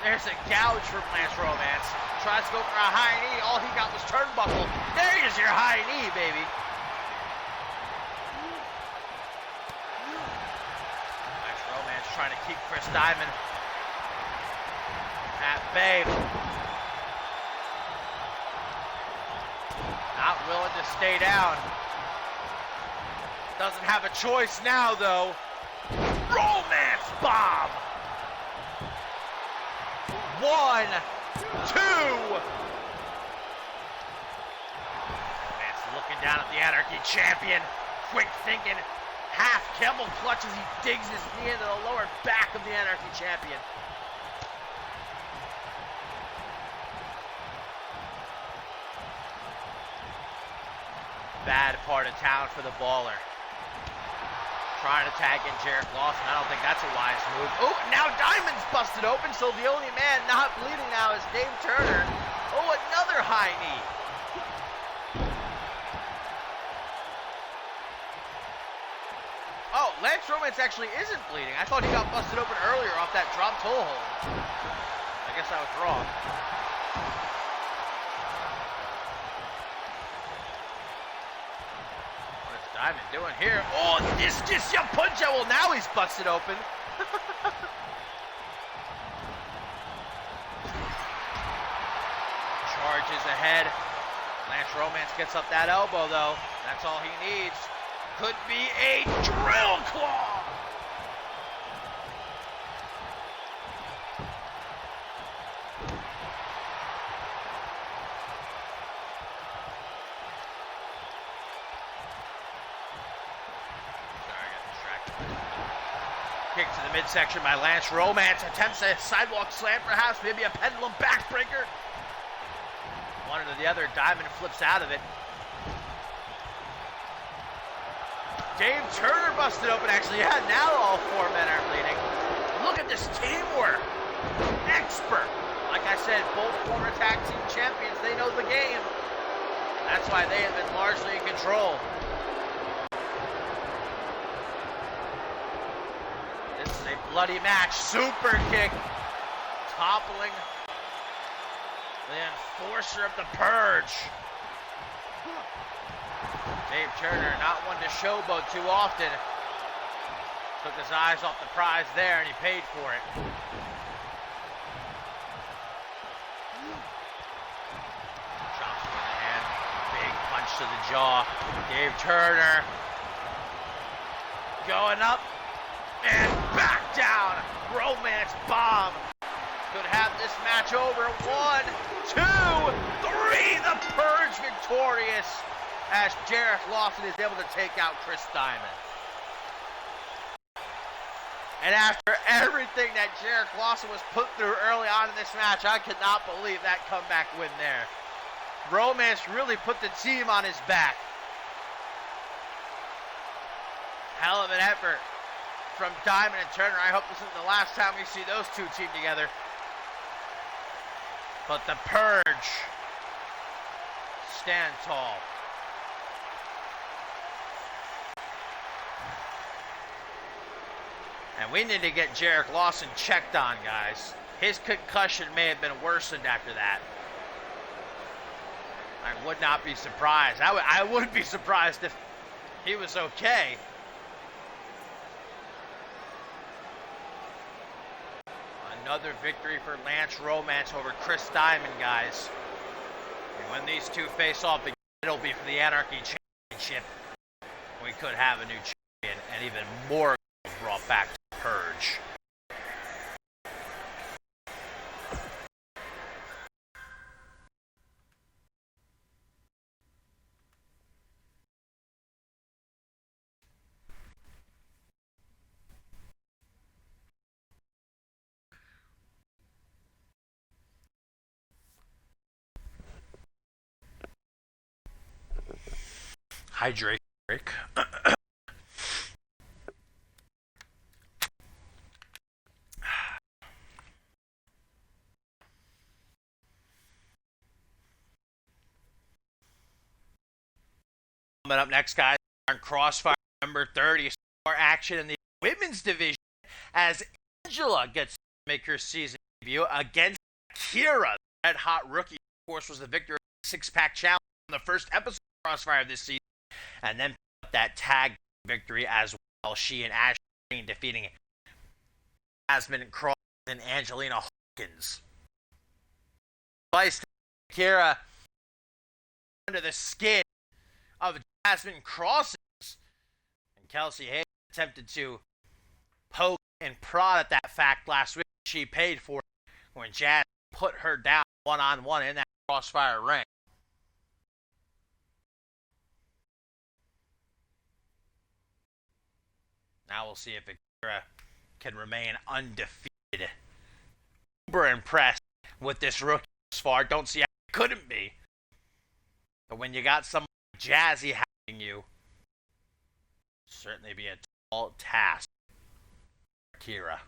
there's a gouge from Lance Romance. Tries to go for a high knee. All he got was turnbuckle. There's your high knee, baby. Lance Romance trying to keep Chris Diamond at bay. Not willing to stay down. Doesn't have a choice now, though. Romance bomb. 1, 2. Romance looking down at the Anarchy champion. Quick thinking. Half camel clutch as he digs his knee into the lower back of the Anarchy champion. Bad part of town for the baller. Trying to tag in Jarrett Lawson. I don't think that's a wise move. Oh, now Diamond's busted open, so the only man not bleeding now is Dave Turner. Oh, another high knee. Oh, Lance Romance actually isn't bleeding. I thought he got busted open earlier off that drop toe hold. I guess I was wrong. Diamond doing here. Oh, this ya punch. Well, now he's busted open. Charges ahead. Lance Romance gets up that elbow, though. That's all he needs. Could be a drill claw. Kick to the midsection by Lance Romance. Attempts a sidewalk slam, perhaps, maybe a pendulum backbreaker. One or the other. Diamond flips out of it. Dave Turner busted open, actually. Yeah, now all 4 men are bleeding. Look at this teamwork. Expert. Like I said, both former tag team champions, they know the game. That's why they have been largely in control. Bloody match, super kick, toppling the enforcer of the Purge. Dave Turner, not one to showboat too often, took his eyes off the prize there and he paid for it. to the jaw. Dave Turner going up and back down. Romance bomb could have this match over. 1, 2, 3. The Purge victorious as Jarek Lawson is able to take out Chris Diamond. And after everything that Jarek Lawson was put through early on in this match, I could not believe that comeback win there. Romance really put the team on his back. Hell of an effort from Diamond and Turner. I hope this isn't the last time we see those two team together. But the Purge stand tall. And we need to get Jarek Lawson checked on, guys. His concussion may have been worsened after that. I would not be surprised. I would be surprised if he was okay. Another victory for Lance Romance over Chris Diamond, guys. And when these two face off, it'll be for the Anarchy Championship. We could have a new champion and even more brought back to the Purge. Hydrate break. Coming up next, guys, on Crossfire number 30, more action in the women's division as Angela gets to make her season debut against Kira, the red hot rookie. Of course, was the victor of the six-pack challenge in the first episode of Crossfire this season, and then that tag victory as well. She and Ashley Green defeating Jasmine Cross and Angelina Hawkins. Twice Kira under the skin of Jasmine Crossings, and Kelsey Hayes attempted to poke and prod at that fact last week. She paid for it when Jazz put her down one-on-one in that Crossfire ring. Now we'll see if Akira can remain undefeated. Super impressed with this rookie thus far. Don't see how it couldn't be. But when you got someone Jazzy having you, certainly be a tall task for Akira.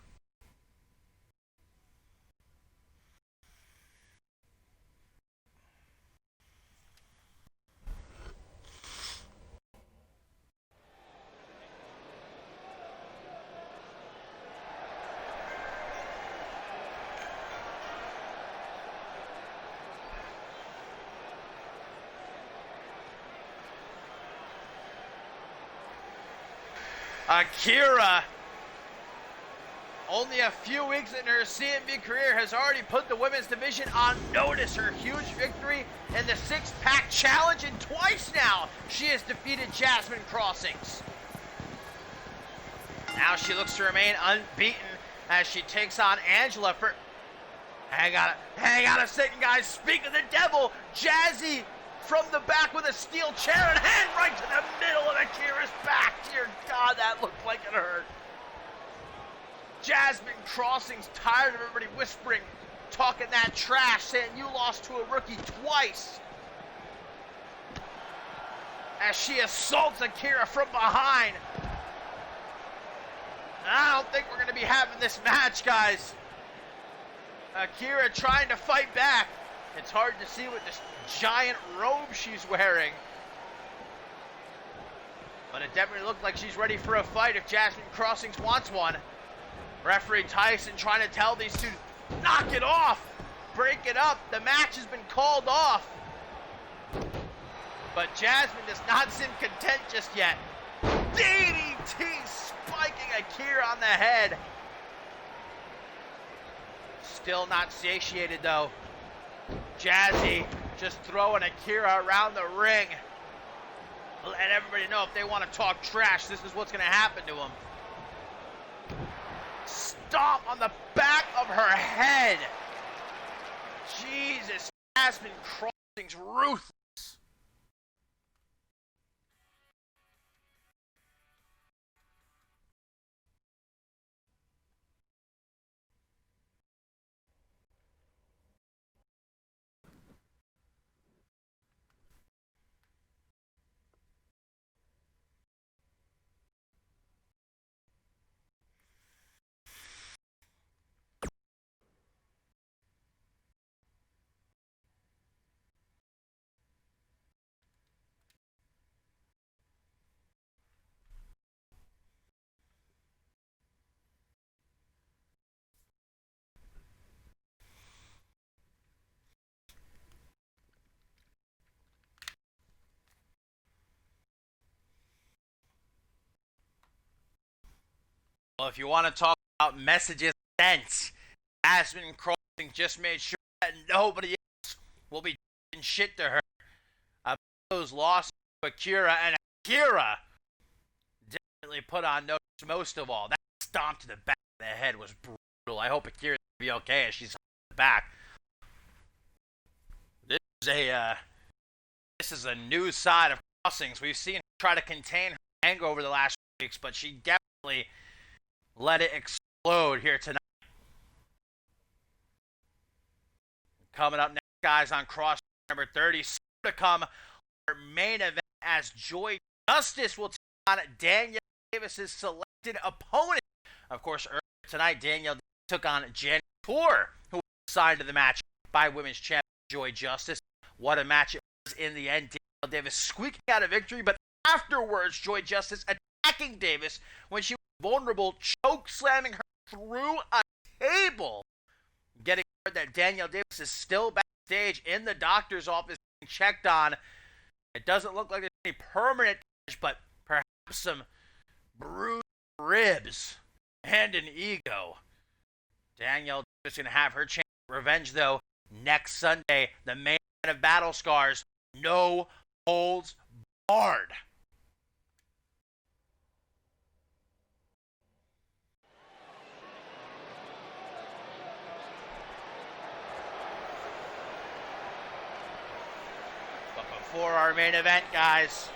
Akira, only a few weeks in her CMV career, has already put the women's division on notice. Her huge victory in the six-pack challenge, and twice now she has defeated Jasmine Crossings. Now she looks to remain unbeaten as she takes on Angela for... Hang on a second, guys. Speak of the devil, Jazzy from the back with a steel chair and hand right to the middle of Akira's back. Dear God, that looked like it hurt. Jasmine Crossings tired of everybody whispering, talking that trash, saying you lost to a rookie twice. As she assaults Akira from behind. I don't think we're going to be having this match, guys. Akira trying to fight back. It's hard to see with this giant robe she's wearing. But it definitely looked like she's ready for a fight if Jasmine Crossings wants one. Referee Tyson trying to tell these two, knock it off, break it up. The match has been called off. But Jasmine does not seem content just yet. DDT spiking Akira on the head. Still not satiated though. Jazzy just throwing Akira around the ring. let everybody know if they want to talk trash, this is what's going to happen to them. Stomp on the back of her head. Jesus, Jasmine Crossing's ruthless. Well, if you want to talk about messages sent, Jasmine Crossing just made sure that nobody else will be talking shit to her about those losses to Akira, and Akira definitely put on notice most of all. That stomp to the back of the head was brutal. I hope Akira's going to be okay as she's on the back. This is a new side of Crossings. We've seen her try to contain her anger over the last weeks, but she definitely let it explode here tonight. Coming up next, guys, on Crossfire number 30, soon to come, our main event as Joy Justice will take on Danielle Davis's selected opponent. Of course, earlier tonight, Danielle took on Jen Tour, who was assigned to the match by women's champion Joy Justice. What a match it was in the end. Danielle Davis squeaking out a victory, but afterwards, Joy Justice attacking Davis when she was vulnerable, choke slamming her through a table. Getting word that Danielle Davis is still backstage in the doctor's office being checked on. It doesn't look like there's any permanent damage, but perhaps some bruised ribs and an ego. Danielle Davis is going to have her chance of revenge, though, next Sunday. The main event of Battle Scars, no holds barred. For our main event, guys,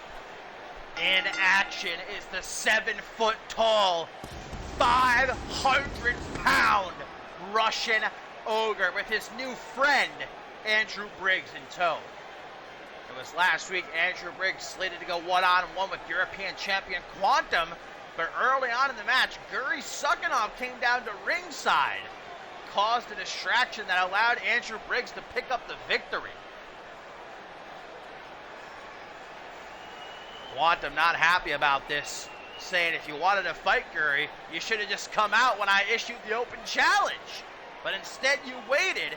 in action is the 7-foot-tall, 500-pound Russian ogre with his new friend, Andrew Briggs, in tow. It was last week Andrew Briggs slated to go one-on-one with European champion Quantum, but early on in the match, Guri Sukanov came down to ringside, caused a distraction that allowed Andrew Briggs to pick up the victory. Quantum not happy about this, saying if you wanted to fight Guri, you should have just come out when I issued the open challenge. But instead you waited,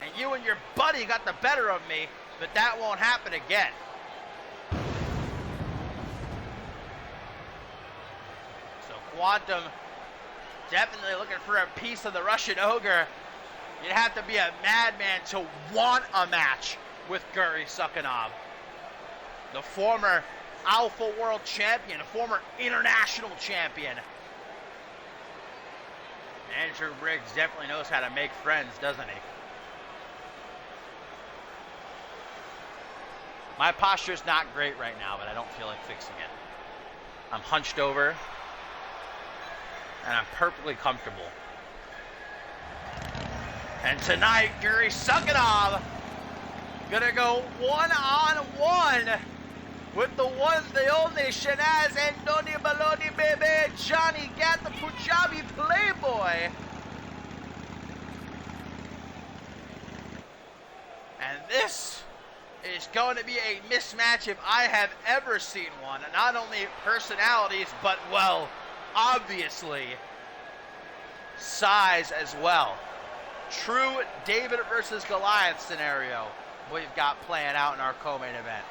and you and your buddy got the better of me, but that won't happen again. So Quantum definitely looking for a piece of the Russian ogre. You'd have to be a madman to want a match with Guri Sukanov, the former Alpha World Champion, a former international champion. Andrew Briggs definitely knows how to make friends, doesn't he? My posture's not great right now, but I don't feel like fixing it. I'm hunched over, and I'm perfectly comfortable. And tonight, Guri Sukanov gonna go one-on-one with the one, the only Shanaz Andoni Baloni Bebe, Johnny Gat, the Punjabi Playboy. And this is going to be a mismatch if I have ever seen one. Not only personalities, but, well, obviously, size as well. True David versus Goliath scenario we've got playing out in our co-main event.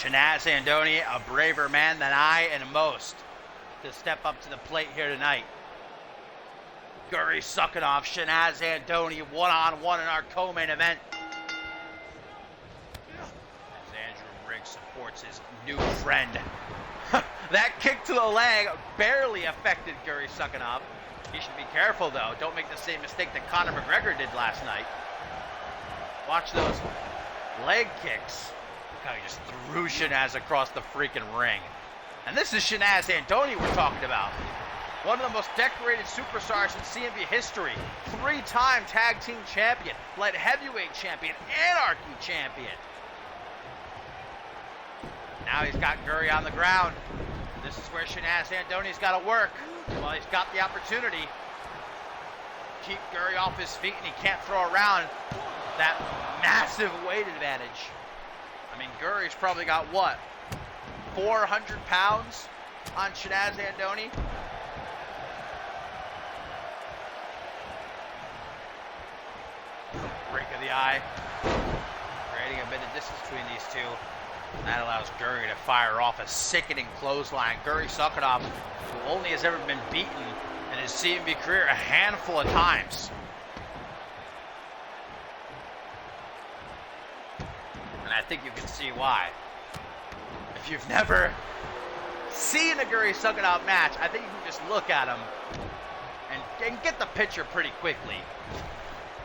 Shanaz Andoni, a braver man than I and most, to step up to the plate here tonight. Guri Sukhanov, Shanaz Andoni, one-on-one in our co-main event. As Andrew Briggs supports his new friend. That kick to the leg barely affected Guri Sukhanov. He should be careful, though. Don't make the same mistake that Conor McGregor did last night. Watch those leg kicks. Look how he just threw Shanaz across the freaking ring. And this is Shanaz Andoni we're talking about. One of the most decorated superstars in CMV history. 3-time tag team champion, light heavyweight champion, anarchy champion. Now he's got Guri on the ground. This is where Shanaz Andoni's got to work. Well, he's got the opportunity. Keep Guri off his feet, and he can't throw around that massive weight advantage. I mean, Guri's probably got, what, 400 pounds on Shanaz Andoni? Break of the eye. Creating a bit of distance between these two. That allows Guri to fire off a sickening clothesline. Guri Sukhanov, who only has ever been beaten in his CMV career a handful of times. And I think you can see why. If you've never seen a Guri Sukhanov match, I think you can just look at him and get the picture pretty quickly.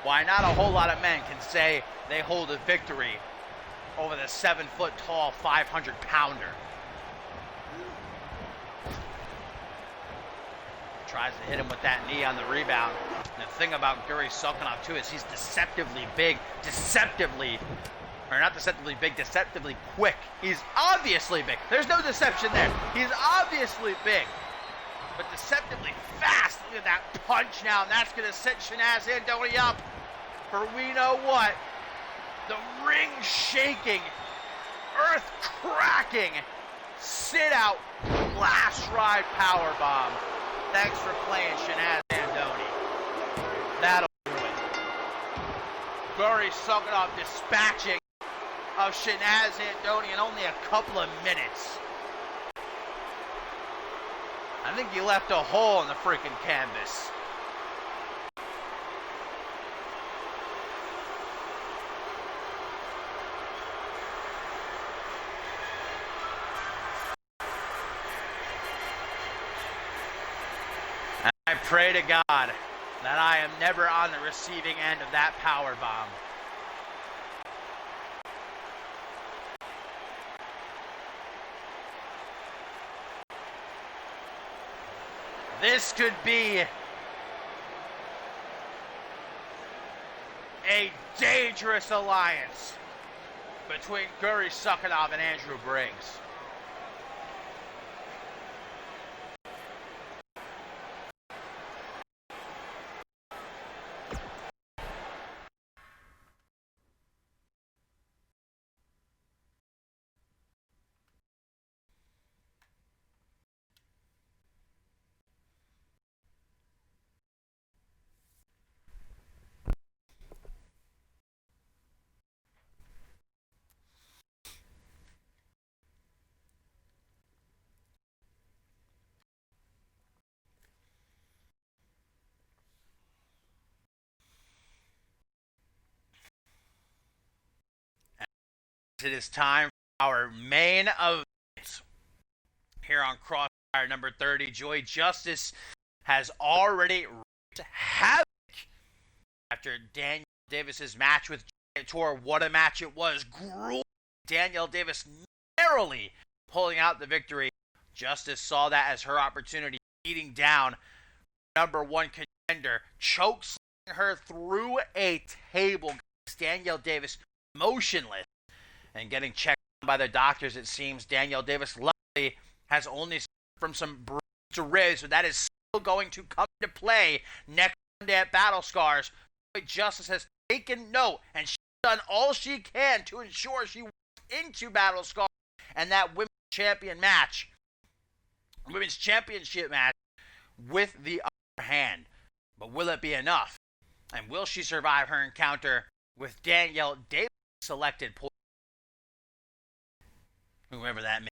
Why not a whole lot of men can say they hold a victory over the 7-foot-tall, 500-pounder. Tries to hit him with that knee on the rebound. And the thing about Guri Sukhanov, too, is he's deceptively big. Deceptively quick. He's obviously big. There's no deception there. He's obviously big, but deceptively fast. Look at that punch now, and that's going to set Shanaz Andoni up for we know what. The ring shaking, earth cracking, sit out, blast ride powerbomb. Thanks for playing Shanaz Andoni. That'll do it. Guri Sukhanov dispatching of Shanaz Andoni in only a couple of minutes. I think he left a hole in the freaking canvas. I pray to God that I am never on the receiving end of that power bomb. This could be a dangerous alliance between Guri Sukhanov and Andrew Briggs. It is time for our main event here on Crossfire number 30. Joy Justice has already wreaked havoc after Daniel Davis's match with Giant Tour. What a match it was. Grueling. Danielle Davis narrowly pulling out the victory. Justice saw that as her opportunity, beating down number one contender, chokeslamming her through a table. Danielle Davis motionless and getting checked by the doctors. It seems Danielle Davis luckily has only suffered from some bruised ribs, but that is still going to come into play next Sunday at Battle Scars. Justice has taken note, and she's done all she can to ensure she walks into Battle Scars and that women's championship match with the upper hand. But will it be enough? And will she survive her encounter with Danielle Davis selected, who Whoever that may be.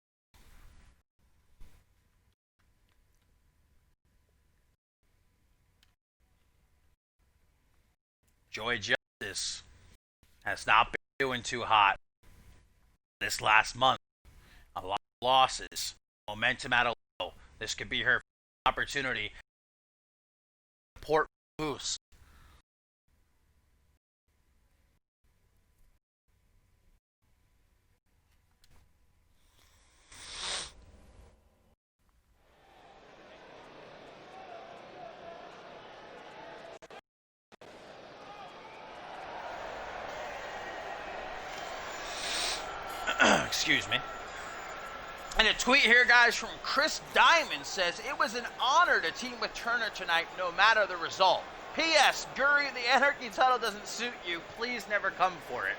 Joy Justice has not been doing too hot this last month. A lot of losses, momentum at a low. This could be her opportunity. Port boost. Excuse me. And a tweet here, guys, from Chris Diamond says, it was an honor to team with Turner tonight, no matter the result. P.S. Guri, the Anarchy title doesn't suit you. Please never come for it.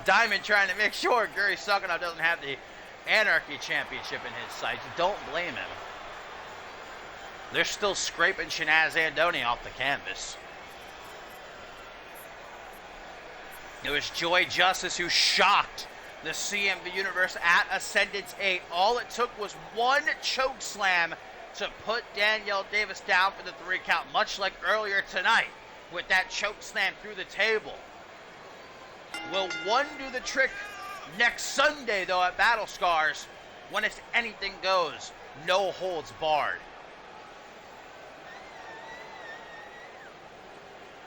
Diamond trying to make sure Guri Suckunov doesn't have the Anarchy Championship in his sights. Don't blame him. They're still scraping Shanaz Andoni off the canvas. It was Joy Justice who shocked the CMV universe at Ascendance 8. All it took was one choke slam to put Danielle Davis down for the 3 count, much like earlier tonight with that choke slam through the table. Will one do the trick next Sunday, though, at Battle Scars, when it's anything goes, no holds barred?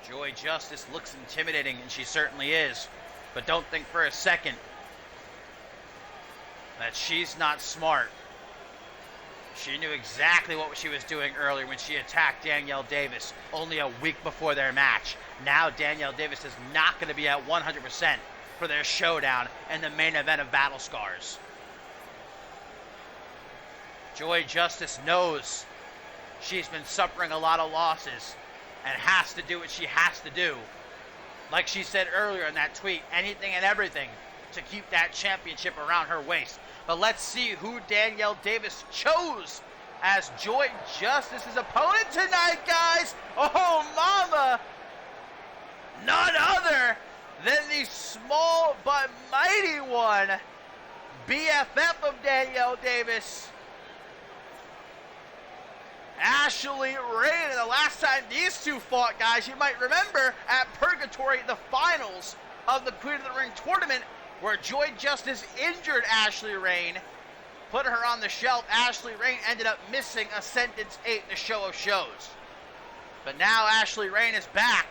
Joy Justice looks intimidating, and she certainly is, but don't think for a second that she's not smart. She knew exactly what she was doing earlier when she attacked Danielle Davis only a week before their match. Now Danielle Davis is not going to be at 100% for their showdown in the main event of Battle Scars. Joy Justice knows she's been suffering a lot of losses and has to do what she has to do. Like she said earlier in that tweet, anything and everything to keep that championship around her waist. But let's see who Danielle Davis chose as Joy Justice's opponent tonight, guys. Oh, mama. None other than the small but mighty one, BFF of Danielle Davis, Ashley Rain. And the last time these two fought, guys, you might remember at Purgatory, the finals of the Queen of the Ring tournament, where Joy Justice injured Ashley Rain, put her on the shelf. Ashley Rain ended up missing Ascendance 8, the show of shows. But now Ashley Rain is back.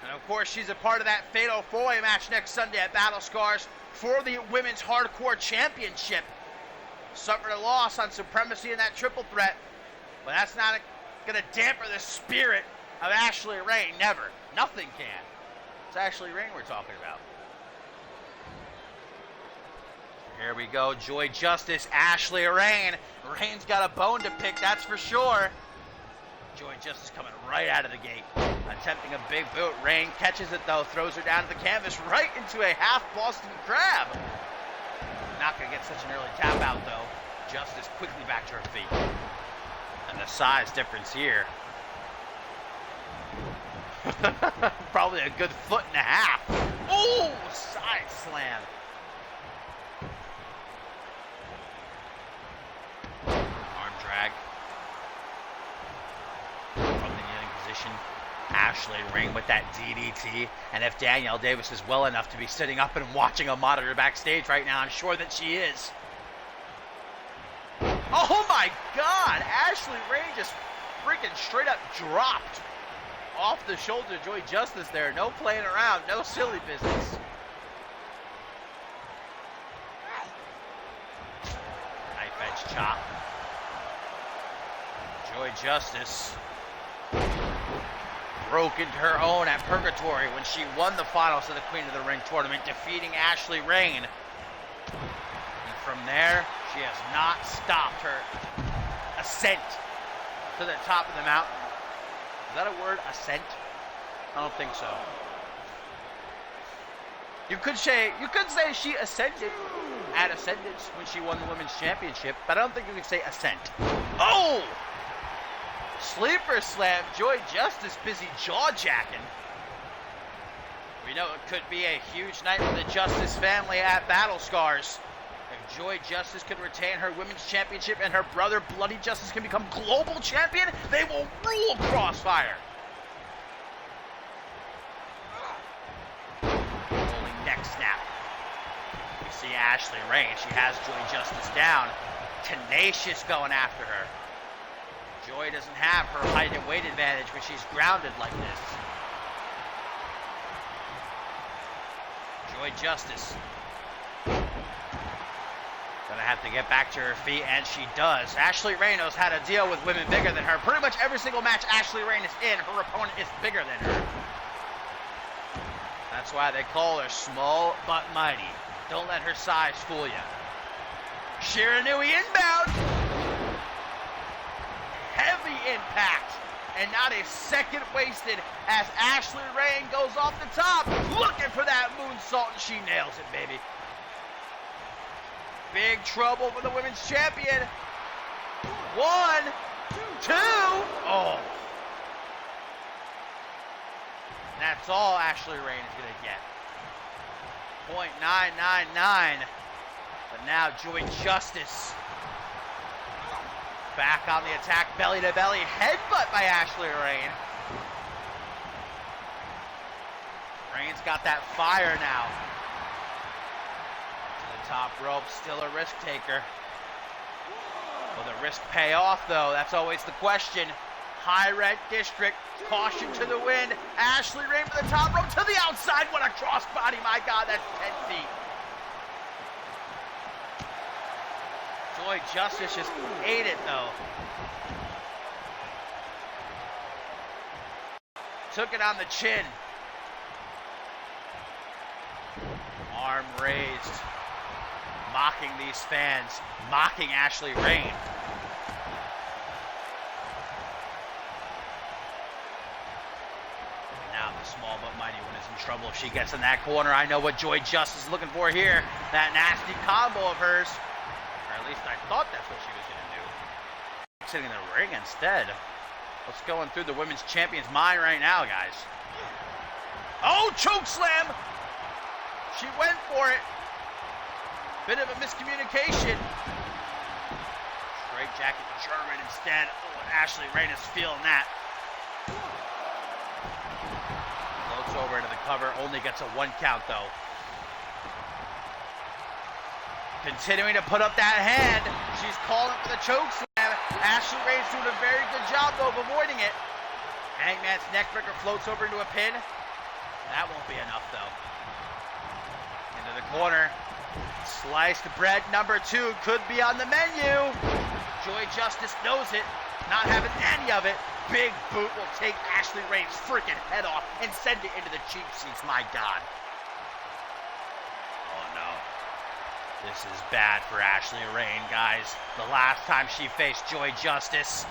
And of course, she's a part of that Fatal 4-Way match next Sunday at Battle Scars for the Women's Hardcore Championship. Suffered a loss on Supremacy in that triple threat, but that's not going to damper the spirit of Ashley Rain. Never. Nothing can. It's Ashley Rain we're talking about. Here we go. Joy Justice, Ashley Rain. Rain's got a bone to pick, that's for sure. Joy Justice coming right out of the gate, attempting a big boot. Rain catches it, though, throws her down to the canvas, right into a half Boston Crab. Not going to get such an early tap out, though. Justice quickly back to her feet. And the size difference here. Probably a good foot and a half. Oh, side slam. Arm drag. From the kneeling position, Ashley Rain with that DDT. And if Danielle Davis is well enough to be sitting up and watching a monitor backstage right now, I'm sure that she is. Oh my God! Ashley Rain just freaking straight up dropped off the shoulder of Joy Justice there. No playing around, no silly business. Knife edge chop. Joy Justice broke into her own at Purgatory when she won the finals of the Queen of the Ring tournament, defeating Ashley Rain. And from there, she has not stopped her ascent to the top of the mountain. Is that a word, ascent? I don't think so. You could say she ascended at Ascendance when she won the Women's Championship, but I don't think you could say ascent. Oh! Sleeper slam. Joy Justice busy jaw-jacking. We know it could be a huge night for the Justice family at Battle Scars. If Joy Justice can retain her women's championship and her brother Bloody Justice can become global champion, they will rule Crossfire. Rolling neck snap. We see Ashley Rain. She has Joy Justice down. Tenacious going after her. Joy doesn't have her height and weight advantage when she's grounded like this. Joy Justice gonna have to get back to her feet, and she does. Ashley Rain knows how to deal with women bigger than her. Pretty much every single match Ashley Rain is in, her opponent is bigger than her. That's why they call her small but mighty. Don't let her size fool you. Shiranui inbound. Heavy impact. And not a second wasted as Ashley Rain goes off the top, looking for that moonsault, and she nails it, baby. Big trouble for the women's champion. 1, 2. Oh. That's all Ashley Rain is going to get. .999. But now Joy Justice back on the attack, belly to belly, headbutt by Ashley Rain. Rain's got that fire now. To the top rope, still a risk taker. Will the risk pay off though? That's always the question. High rent district, caution to the wind. Ashley Rain for the top rope to the outside. What a crossbody, my God, that's 10 feet. Joy Justice just ate it though. Took it on the chin. Arm raised. Mocking these fans. Mocking Ashley Rain. And now the small but mighty one is in trouble. If she gets in that corner, I know what Joy Justice is looking for here. That nasty combo of hers. Or at least I thought that's what she was going to do. Sitting in the ring instead. What's going through the women's champion's mind right now, guys? Oh, choke slam! She went for it. Bit of a miscommunication. Straight jacket German instead. Oh, and Ashley Rain is feeling that. Floats over into the cover. Only gets a 1 count though. Continuing to put up that hand. She's calling for the choke slam. Ashley Rain's doing a very good job though of avoiding it. Hangman's neckbreaker floats over into a pin. That won't be enough though. Into the corner. Sliced bread number 2 could be on the menu. Joy Justice knows it. Not having any of it. Big boot will take Ashley Rain's freaking head off and send it into the cheap seats. My God. Oh no. This is bad for Ashley Rain, guys. The last time she faced Joy Justice,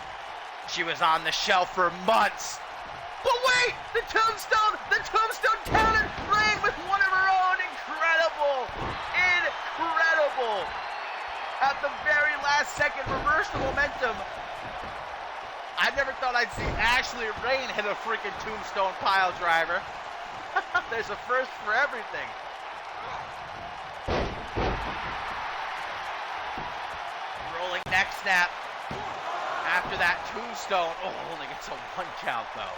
she was on the shelf for months. But wait, the tombstone counted. Rain with one of her own. Incredible. Incredible. At the very last second, reverse the momentum. I never thought I'd see Ashley Rain hit a freaking tombstone pile driver. There's a first for everything. Rolling neck snap. After that tombstone, oh, only gets a 1 count though.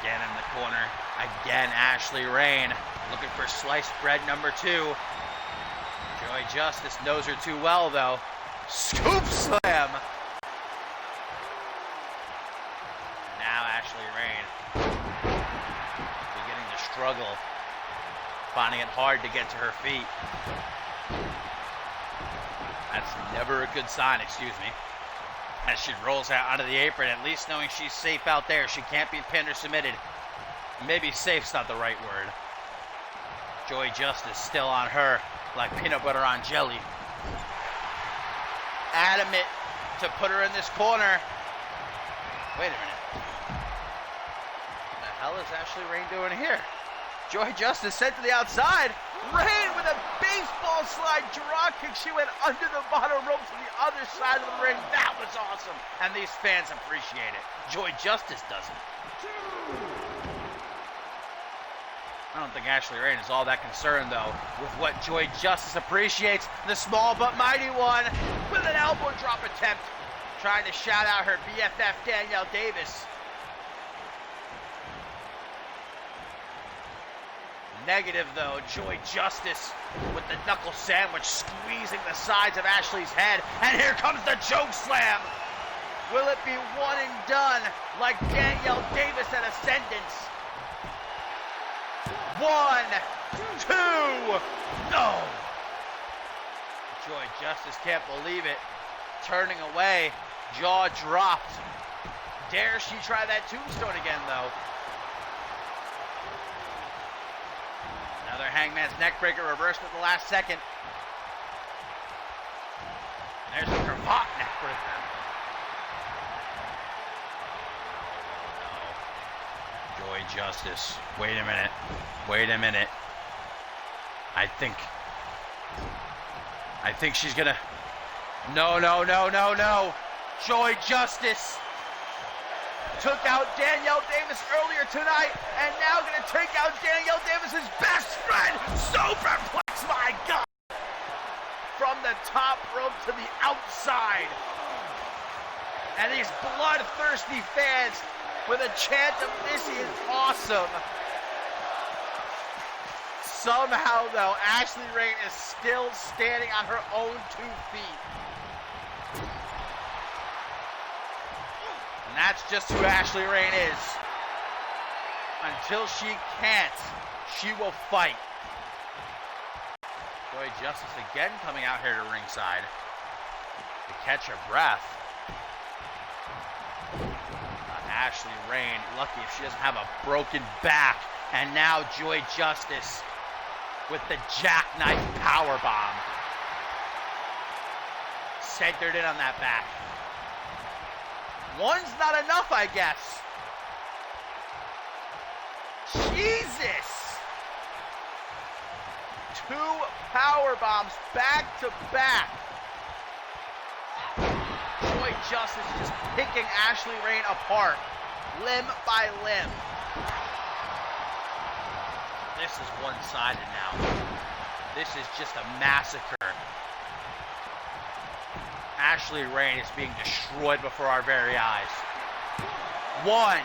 Again in the corner. Again, Ashley Rain looking for sliced bread number 2. Joy Justice knows her too well though. Scoop slam. Now Ashley Rain beginning to struggle, finding it hard to get to her feet. That's never a good sign, excuse me. As she rolls out onto the apron, at least knowing she's safe out there. She can't be pinned or submitted. Maybe safe's not the right word. Joy Justice still on her like peanut butter on jelly. Adamant to put her in this corner. Wait a minute. What the hell is Ashley Rain doing here? Joy Justice sent to the outside. Rain with a baseball slide drop kick. She went under the bottom rope to the other side of the ring. That was awesome. And these fans appreciate it. Joy Justice doesn't. I don't think Ashley Rain is all that concerned, though, with what Joy Justice appreciates. The small but mighty one with an elbow drop attempt. Trying to shout out her BFF, Danielle Davis. Negative, though, Joy Justice with the knuckle sandwich squeezing the sides of Ashley's head. And here comes the choke slam. Will it be one and done like Danielle Davis at Ascendance? 1, 2, no! Joy Justice can't believe it. Turning away, jaw dropped. Dare she try that tombstone again, though? Another Hangman's neckbreaker reversed at the last second. There's a cravat neckbreaker. No. Joy Justice. Wait a minute. Wait a minute. I think she's gonna... No. Joy Justice took out Danielle Davis earlier tonight, and now going to take out Danielle Davis's best friend. Superplex, my God! From the top rope to the outside. And these bloodthirsty fans with a chant of "This is awesome." Somehow, though, Ashley Rain is still standing on her own 2 feet. And that's just who Ashley Rain is. Until she can't, she will fight. Joy Justice again coming out here to ringside to catch her breath. Ashley Rain, lucky if she doesn't have a broken back. And now Joy Justice with the jackknife powerbomb. Centered in on that back. One's not enough, I guess. Jesus! 2 power bombs back to back. Joy Justice just picking Ashley Rain apart, limb by limb. This is one-sided now. This is just a massacre. Ashley Rain is being destroyed before our very eyes. 1,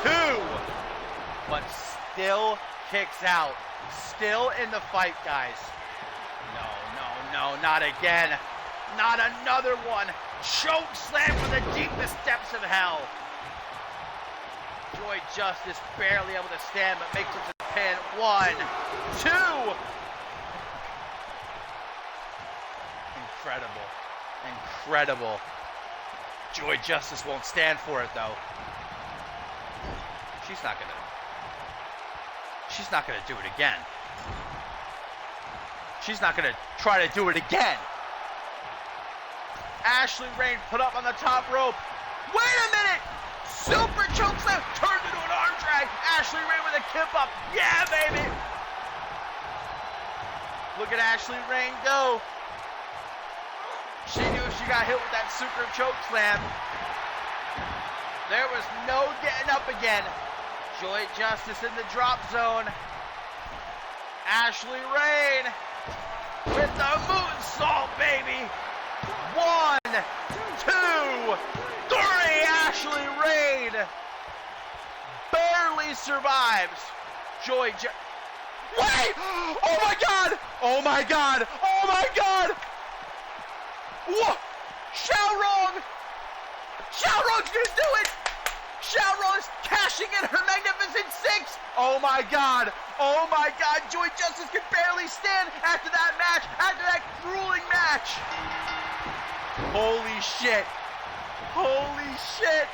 2, but still kicks out. Still in the fight, guys. No, not again. Not another one. Choke slam from the deepest depths of hell. Joy Justice barely able to stand, but makes it to the pin. 1, 2. Incredible. Joy Justice won't stand for it, though. She's not gonna do it again. She's not gonna try to do it again. Ashley Rain put up on the top rope. Wait a minute! Super choke slam turned into an arm drag. Ashley Rain with a kip up. Yeah, baby! Look at Ashley Rain go. She knew she got hit with that super choke slam. There was no getting up again. Joy Justice in the drop zone. Ashley Rain with the moonsault, baby. 1, 2, 3. Ashley Rain barely survives. Wait! Oh my God! Oh my God! Oh my God! Whoa! Xiaorong! Xiaorong's gonna do it! Xiaorong's cashing in her Magnificent Six! Oh my God! Oh my God! Joy Justice could barely stand after that match! After that grueling match! Holy shit! Holy shit!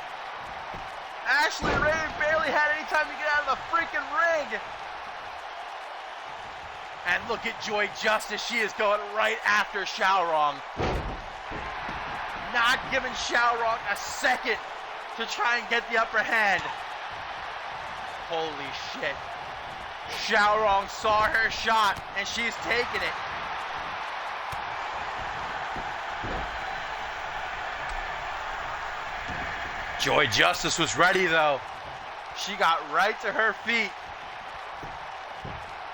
Ashley Rain barely had any time to get out of the freaking ring! And look at Joy Justice. She is going right after Xiaorong. Not giving Xiaorong a second to try and get the upper hand. Holy shit. Xiaorong saw her shot, and she's taking it. Joy Justice was ready, though. She got right to her feet.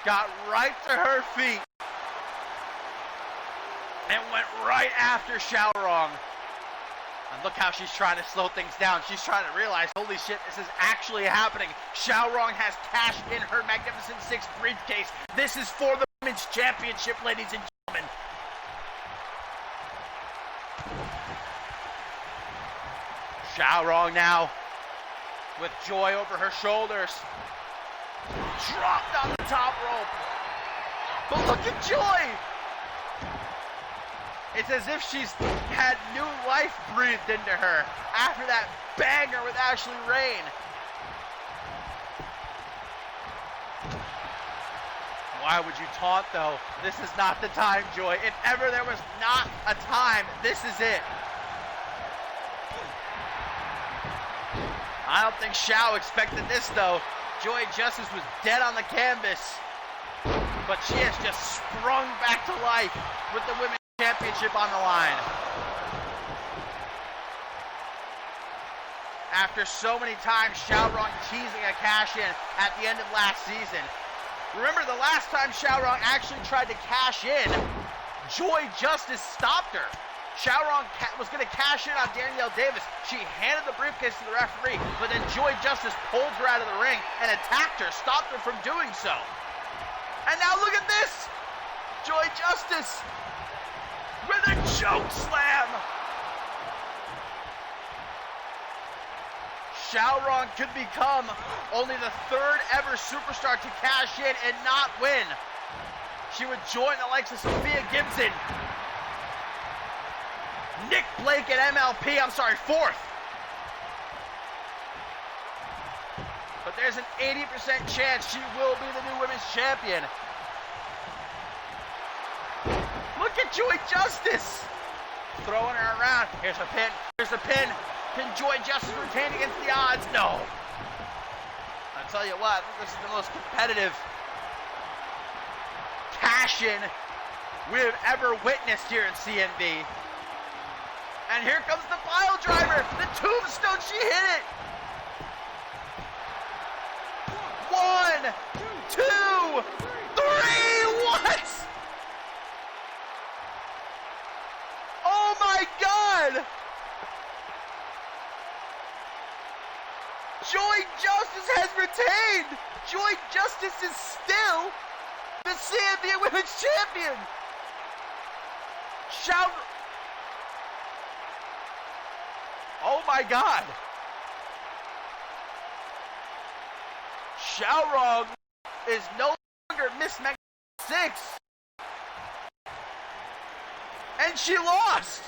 Got right to her feet. And went right after Xiaorong. And look how she's trying to slow things down. She's trying to realize, holy shit, this is actually happening. Xiaorong has cashed in her Magnificent Six briefcase. This is for the Women's Championship, ladies and gentlemen. Xiaorong now with Joy over her shoulders. Dropped on the top rope. But look at Joy. It's as if she's had new life breathed into her after that banger with Ashley Rain. Why would you taunt, though? This is not the time, Joy. If ever there was not a time, this is it. I don't think Xiao expected this, though. Joy Justice was dead on the canvas. But she has just sprung back to life with the Women's Championship on the line. After so many times Xiaorong teasing a cash-in at the end of last season. Remember, the last time Xiaorong actually tried to cash in, Joy Justice stopped her. Xiaorong was going to cash in on Danielle Davis. She handed the briefcase to the referee, but then Joy Justice pulled her out of the ring and attacked her, stopped her from doing so. And now look at this! Joy Justice with a choke slam! Xiaorong could become only the third ever superstar to cash in and not win. She would join the likes of Sophia Gibson, Nick Blake at MLP, fourth. But there's an 80% chance she will be the new women's champion. Look at Joy Justice! Throwing her around. Here's a pin. Here's a pin. Can Joy Justice retain against the odds? No. I'll tell you what, I think this is the most competitive cash-in we have ever witnessed here in CMV. And here comes the pile driver. The tombstone, she hit it. 1, 2, 3, what? Oh my God! Joy Justice has retained! Joy Justice is still the CMV Women's Champion! Oh my God! Xiaorong is no longer Miss Magnificent 6. And she lost!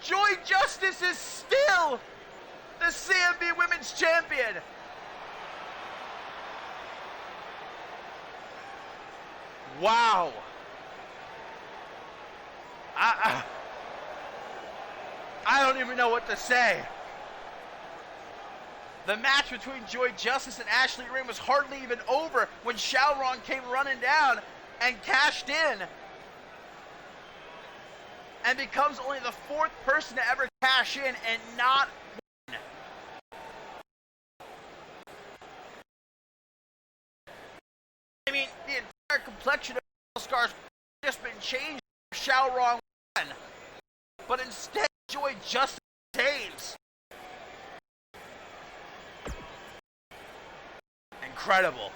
Joy Justice is still the CMV Women's Champion! Wow! I don't even know what to say. The match between Joy Justice and Ashley Rain was hardly even over when Xiaorong came running down and cashed in. And becomes only the fourth person to ever cash in and not win. I mean, the entire complexion of Battle Scars has just been changed. Xiaorong won. But instead, Joy Justice retains. Incredible.